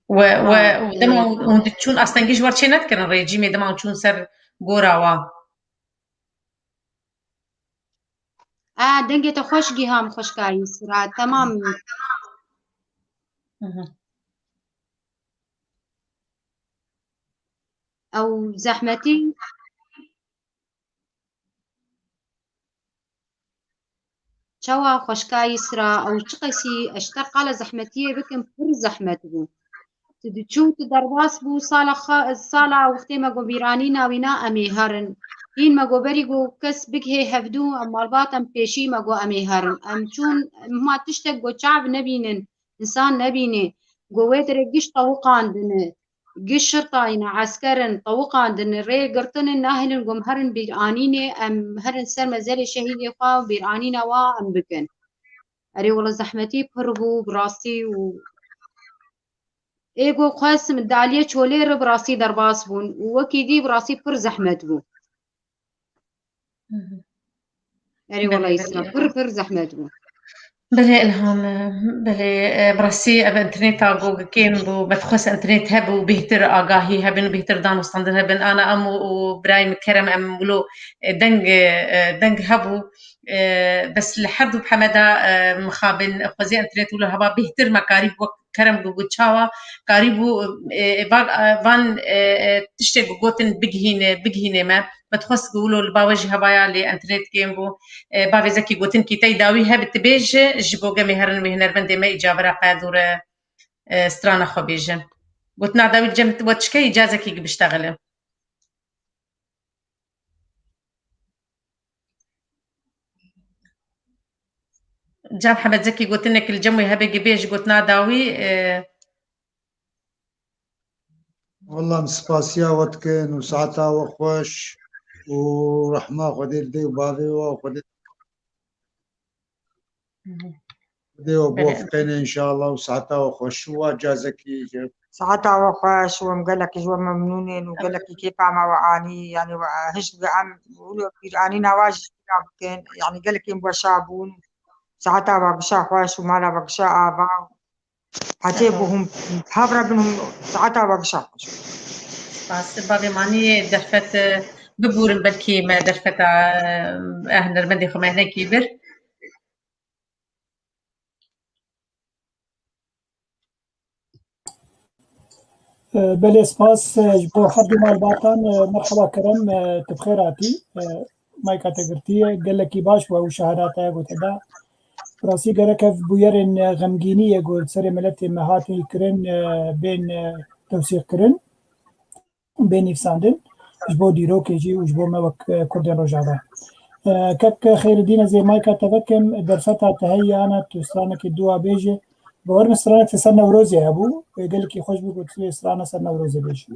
ودما وندتشون اصلا جيش ورشي نذكر الريجيمي دما وندتشون سر غوراوا دنگي تخوشگي هم خوشكاي سرا تمام او زحمتي شوا خوشكاي سرا او چقسي اشترق على زحمتي بكم پر زحمت بو تدچو تدرواس بو صالة وقتي ما قو بيراني ناوينا امي هرن هين ما قو بري قو كس بكه هفدو اما الباطن بيشي ما قو امي هرن ام چون ما تشتك قو شعب نبينن انسان نبيني قو ويدر قش طوقان دن قش شرطاين عسكرن طوقان دن ري قرطن ناهلن قم هرن بيرانيني ام هرن سر مزالي شهيدي خوا بيرانينا وا ام بكن اري والله زحمتي بربو براسي و ايگو قاسم الدالية شولير براسي درباس بون وكي دي براسي پر زحمت بون اري والله يسرا پر زحمت بون بلي الهام بلي براسي اب انترنت اقو كيم بو بتخص انترنت هبو بيهتر اقاهي هبن بيهتر دانو ستاندر هبن انا ام وبرايم كرم ام ولو دنگ هبو بس لحد بحمدا مخابن خوزي انترنت ولا هبا بيهتر مكاريب كرم بو تشاوا قريبو فان تشتغل جوتن بيجهين ما بتخص قولوا الباوجه هبايا لانترنت جيم بو بابي زكي جوتن كي تيداوي هبت بيج جبو جمي هرن مهنر بندي ما اجابه قادور سترانا خبيجن قلت داوي جمت واتشكي اجازه كي بيشتغل جاب حمد زكي قلت لك الجمي هبي بيج قلت داوي والله مسباسيا وتكن وساعتها وخوش ورحمة خديل دي وبابي وخديل دي وبوفقين إن شاء الله وساعتها وخوش وجازكي ساعتها وخوش ومقلك جوا ممنونين وقلك كيف عم وعاني يعني هش عم بقولوا بيراني نواجه كان يعني قالك ينبغى شعبون ساعتها بقشا خوش ومالا بقشا آبا حتيبهم حابرة بنهم ساعتها بقشا خوش بس بابي ماني درفت ببور بلكي ما درفت اهل المدي خمهنا كبر بلي سباس جبو حد مال باطن مرحبا كرم تبخيراتي ماي كاتيجرتي قال لك باش وشهاداتها قلت دا راسي قالك بويرن غمجينية قلت سري ملتي مهاتي كرن بين توسيق كرن بين يفساندن جبو ديرو كيجي وجبو موك كردن رجابه كك خير الدين زي ماي كاتبكم درفتها تهيا انا تستانك الدوا بيجي بورن سرانة سنة وروزي يا أبو قال لك يخش بقول لي سرانة سنة وروزي بيش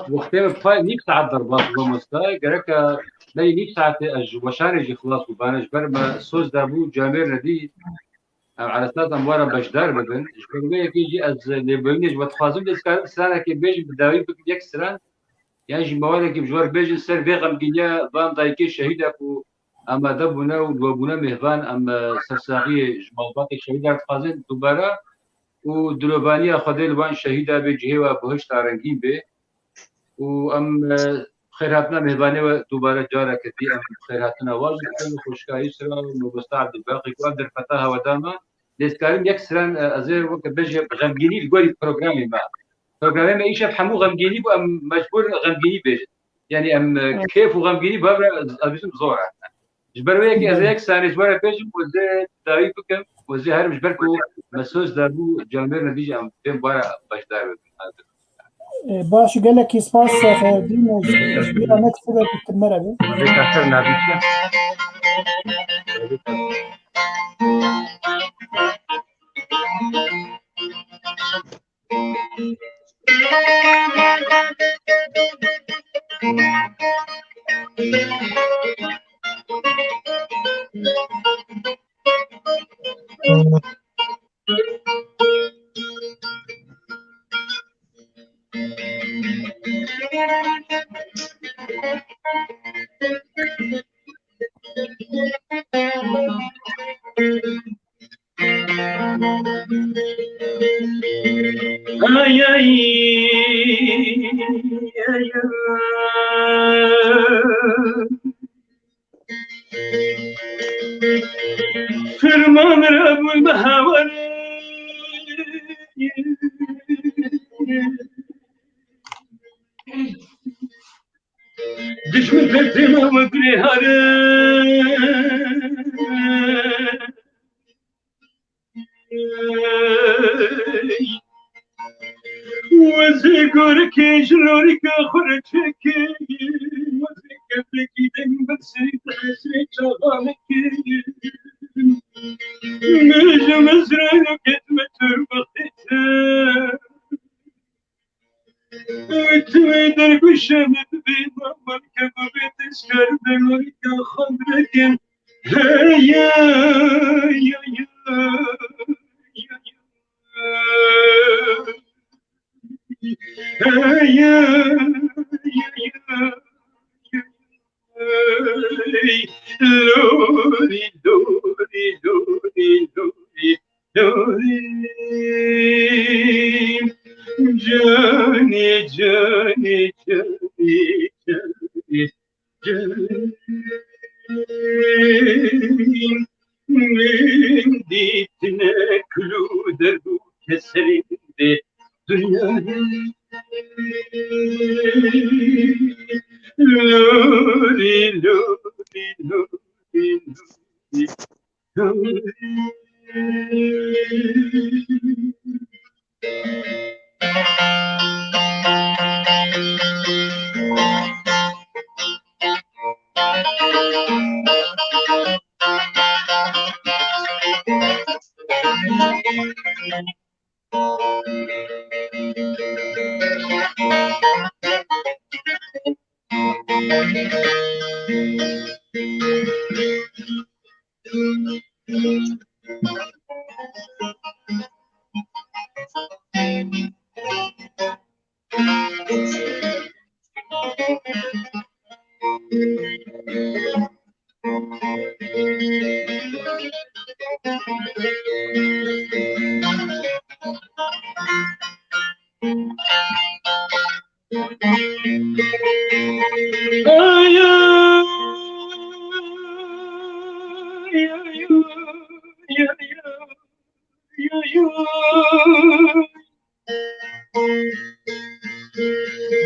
وقتين بفاي نيب ساعة ضربات ومستاي قالك لا نيب ساعة وشارج خلاص وبانج برما سوز دابو جامير ندي على أساس أموارا بجدار بدن جبرمية كيجي از لبنيج وتخازم ديسكار سرانة كي بيجي بداوي بك يك سران يعني جماوارا كي بجوار بيجي سر بيغم جنيا بان دايكي شهيدك و اما دبونا وبونا مهبان اما سرساغي جمالبات الشهيدة تخازن دوباره و دلوبانيا خديل وان شهيدة بجهه وبهش تارنگين به و ام خيراتنا مهبانه دوباره جارة كثير ام خيراتنا واجب كل خوشكاي سرا ومبستع عبد الباقي وقدر فتاها وداما لێسکارم یەک سران ئەزێر وەکە بەژێ غەمگینی گۆری پرۆگرامی ما پرۆگرامێمە ئیشە هەموو غەمگینی بوو ئەم مەجبور غەمگینی بێژێت یعنی ئەم کێف و غەمگینی بابرا ئەبیزم زۆرە ji ber wê ez yek sanê ji were pêjim û zê dawî bikim û zê herim ji ber ku mesûz dabû canmêrine dîjî em pêm were beşdar bibin. باش gelekî spas xêrdîn û bîra me tiştek bitir mere be. Vêkatır nabîşe. Ay ay ay Firman Rabbul Mahavar Düşman tertema magrihare وزيكورك شلونك خرجك وزيك بلكي دم بسيط حسيت شغالك نجم مزرعك تمتر بخيتها وتويدر بشمت بيض مركب بيت الشرب مركب خضرك يا يا يا Lori, Lori, Lori, Lori, Lori, Johnny, Johnny, Johnny, Johnny, Johnny, Menditine kluder bu keserinde dünyanın Lori, Lori, Lori, Lori,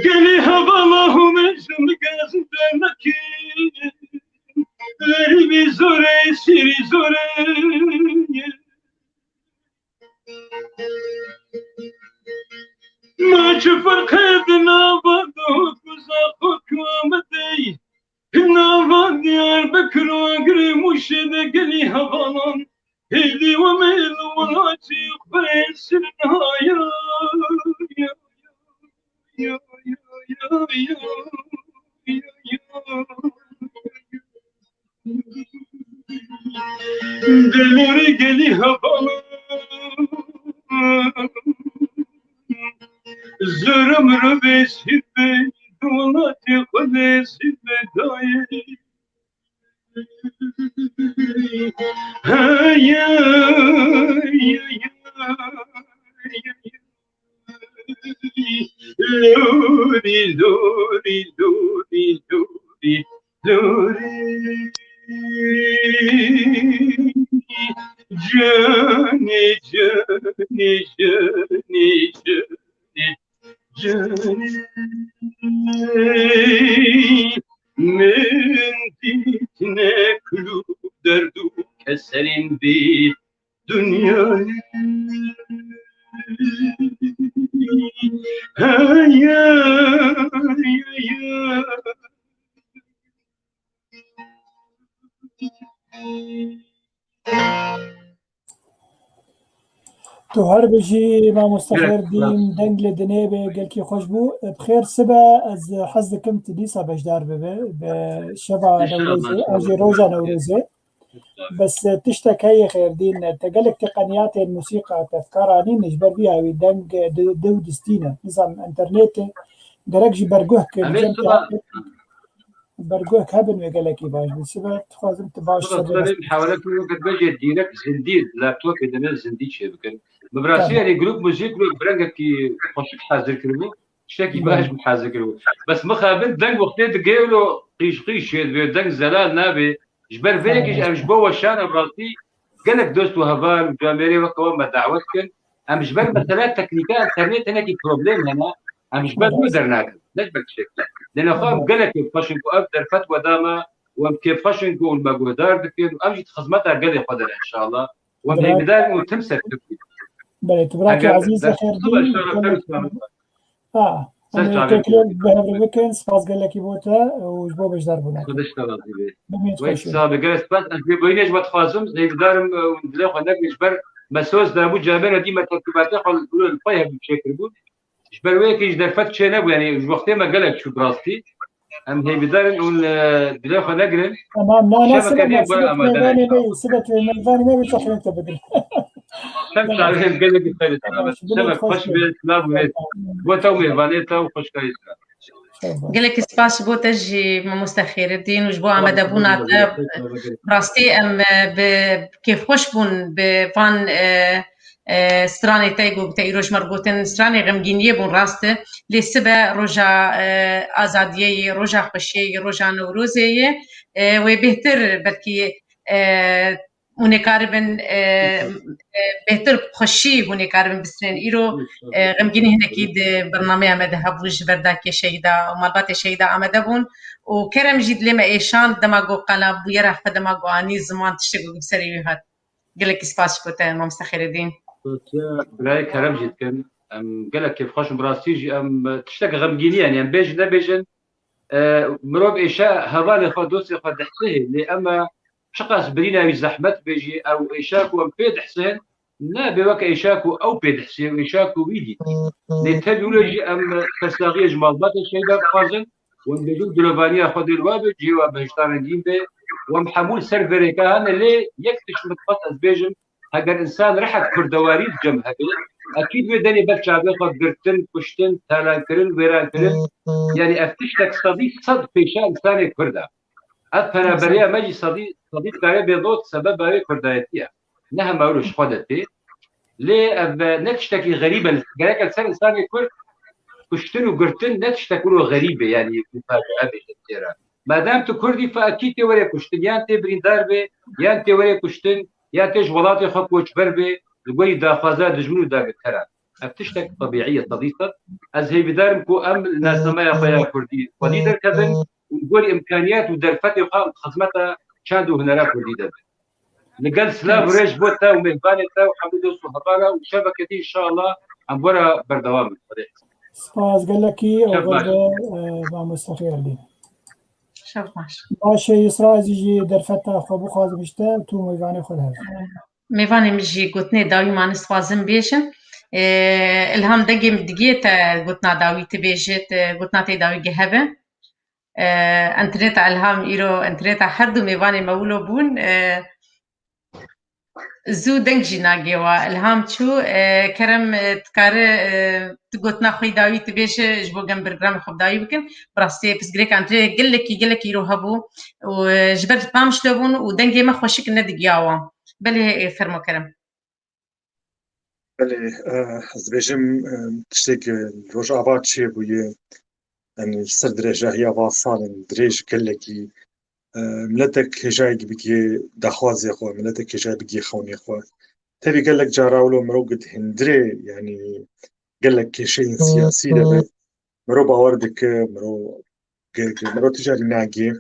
Geli havalahu mecnun gazdemaki Verbi zore siri zore Ma çufar kadına vado kuza hukumeti Nava Diyarbakır agri muşede geli havalan Hedi ve melu ve açık besin hayal Ya ya ya ya ya Delori geli havalan Zırım rübesi be Dolati kudesi be daye Ya ya ya Lori, Lori, Lori, Lori, Lori جاني جاني جاني جاني جاني من ديتنا كل درد كسر بالدنيا هيا هيا تو هر بجي ما مستخير دين دنگ لدنيبه قالكي خوش بو بخير سبا از حز دكم تديسا بجدار ببه بشبا نوروزي اجي روجا نوروزي بس تشتك هي خير دين تقلك تقنيات الموسيقى تفكاراني نجبر بيها ويدنج دو دستينا نظام انترنت درجي برجوهك برجوهك هبن وقالكي باش بسبا تخوازم تباش سبا محاولات قد بجي دينك زنديد لابتوب دنا زنديد شبكن مبراسي يعني جروب موزيك برنجك كي خوشك حاضر كربو شتاكي باش محاضر كربو بس مخابن دنج وقتي تقيلو قيش دنج زلال نابي جبر فيك ام جبو وشان براسي قالك دوست وهبان جاميري وقوا ما دعوتكن ام جبر مثلا تكنيكال انترنت هنا كي بروبليم هنا ام جبر مدرناك نجبر شكل لان خام قالك فاشنكو ابدر فتوى داما وكيف فاشنكو والمجهودات دكتور امجي خدمتها قال قدر ان شاء الله وبدال وتمسك بلي تبراك عزيزه خير دين تكلم بهبربكن سباس قال لك يبوتا وجبو باش ضربونا خدش تراضي ويت صاب جالس بس انت بينيش ما تخازم زي دارم وندلو خناك جبر مسوس دابو جابنا ديما تركيبات خل الفايه بشكل بود جبر ويكيش درفت شنب يعني وقت ما قال لك شو براستي ام هي بدار نقول دلو خناك تمام لا سبت ميداني ما بتصح انت بدل شمس عليهم قال لك خير سمك خوش بالكلاب وتومي فانيتا وخوش كايسرا قال لك سباس بو تجي مستخير الدين وجبو عمد ابونا براستي ام كيف خوش بون بفان ستراني تايقو بتايروش مربوطين ستراني غمجينيه بون راسته لسبا روجا ازاديه روجا خوشيه روجا نوروزيه وبهتر بركي ونكاربن بهتر خوشي ونكاربن بسرين إيرو غمجيني هنا كيد برنامج مذهب وج برداك شيدا ومالبات شيدا عمدبون وكرم جد لما إيشان دماغو قلب ويرح فدماغو عني زمان تشتغل بسري هاد قالك سباس كوتا ما مستخير الدين بلاي كرم جد كان قالك كيف خوش براسيجي تشتغل غمجيني يعني بيجن ده بيجن مروب إيشاء هذا خدوسي قد حسيه لأما شقاس برينا بزحمت بيجي او ايشاكو بيد حسين لا بوك ايشاكو او بيد حسين ايشاكو بيدي للتبيولوجي ام تساغي جمالات الشيدا قازن وندجو دلوفانيا خد الواب جيوا بهشتان دين بي ومحمول سيرفري كان اللي يكتش متقطع بيجم هاجر انسان رحت كردواري الجم اكيد بدني بالشعب ياخذ قرتن كشتن تالانكرن ويرانكرن يعني افتشتك صديق صد في انسان كرده أنا بريء ماجي صديق كاري بيضوت سبب بريء كردايتيا إنها ما يقولش خدتي ليه نتشتكي غريبة جاك الإنسان إنسان يقول كشتن وقرتن نتشتكي له غريبة يعني مفاجأة بكثيرة ما دام تكردي فأكيد توري كشتن يا أنت برين داربة يا أنت وري كشتن يا أنت جولاتي خبوش بربة الجوي دا فازا دجمنو دا بكرة أفتشتك طبيعية صديقة أزهي بدارمكو أم الناس ما يا كردي ودي در كذا ونقول امكانيات ودرفتي وقام خدمتها شادو هنا راكو جديده لقال سلام ريش بوتا وميفانيتا وحمد وصحبالا وشبكتي ان شاء الله عم برا بردوام الطريق سباس قال لك ما مستخير لي شوف ماشي باش يسرا يجي درفتها خبو خازم اشتا تو ميفاني خلها ميفاني مجي قلتني داوي ما نستوازن بيشن الهام دقي مدقيتا قلتنا داوي تبيجت قلتنا تي داوي جهبه انترنت الهام ايرو انترنت حد ميفاني مولو بون زو دنجي ناگيوا الهام شو كرم تكار تقوتنا خوي داوي تبيش جبو جنب برنامج خب داوي بكن براستي بس جريك انتري قال لك يرو هبو وجبرت بامش لبون ودنجي ما خوشك ندقياوا بلي فرمو كرم بلي زبيجم تشتيك روج ابات شي بوي يعني سر درجه هي واصل دريج قال لك ملتك هجاي بيجي دخوازي خو ملتك هجاي بيجي خوني خو تبي قال لك جاراولو مروقد هندري يعني قال لك شيء سياسي ده مرو باوردك مرو تجاري ناقي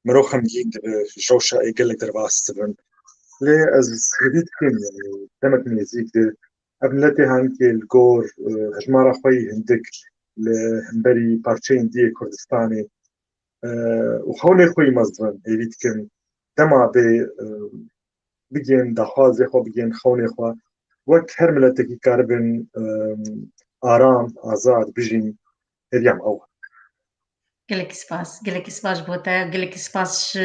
مرو خمجين في شوشة قال لك درباس تبن ليه از هديت كم يعني تمت ميزيك ده ابنتي هانك الجور هجمارة خوي هندك لهمبري بارتشين دي كردستاني وخوني خوي مزرن هديت كم دما بيجين دخوازي خو بيجين خوني خو وقت هر ملتكي كاربن آرام آزاد بيجين هريام أول گلک سپاس بوده گلک سپاس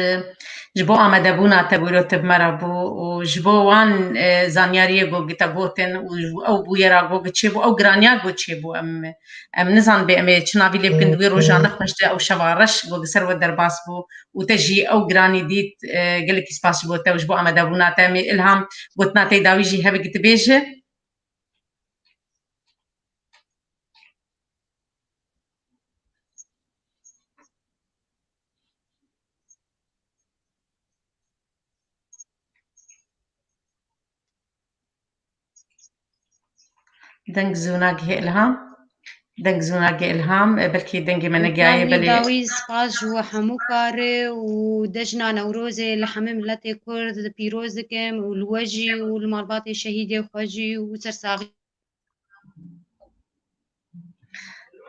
جبو آمده بونا تبورو تب مرابو و جبو وان زانیاریه گو گتا گوتن و او بویرا گو گچه بو او گرانیا گو چه بو ام نزان به ام چناوی لیبکن دوی روزانه خمشته او شوارش گو سر و درباس بو و تجی او گرانی دیت گلک سپاس بوده و جبو آمده بونا تامی الهام گوتنا تی داویجی هبه گت بیجه دنگ زوناگه الهام بلكي دنگي من جاي وطلعني بلي داوي سپاس جوا همو كاري ودجنا نوروزي لحمم ملتي كرد بيروزكم والوجي والمرباطي شهيدي خوجي وسرساغي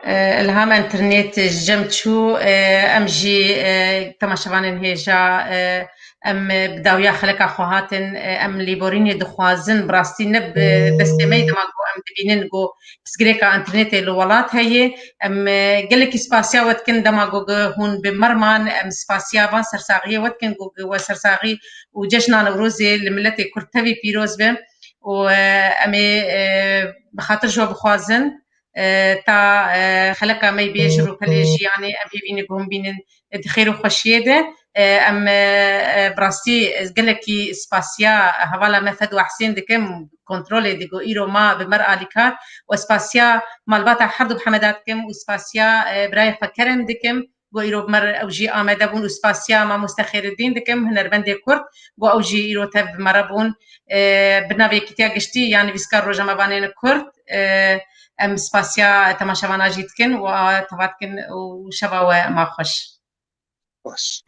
الهام انترنت جمتشو ام جي تماشوان هيجا ام بداويا خلق خواهاتن ام ليبوريني دخوازن براستي نب دستمي دماغو ام دبينن جو بسغريكا انترنت الولات هي ام قالك سباسيا وتكن دماغو هون بمرمان ام سباسيا فان سرساغي وتكن جو وسرساغي وجشنا نوروزي الملتي كرتبي بيروز بهم وامي بخاطر جو بخوازن تا خلقا ما يبيجروا كليجي يعني ام بيني قوم بين خير وخشيده ام براستي قالكي سباسيا هوالا ميثود وحسين دكم كنترول ديغو ايرو ما بمرأة لكار وسباسيا مالباتا حرد بحمدات كم وسباسيا براي فكرن دكم و ايرو بمر اوجي آمده بون وسباسيا ما مستخير الدين دكم هنربندي كرد و اوجي ايرو تب مربون بنابي كتيا قشتي يعني بيسكار روجا مبانين كرد ام سباسيا تماشا وانا جيتكن وتباتكن وشبا وما خوش باش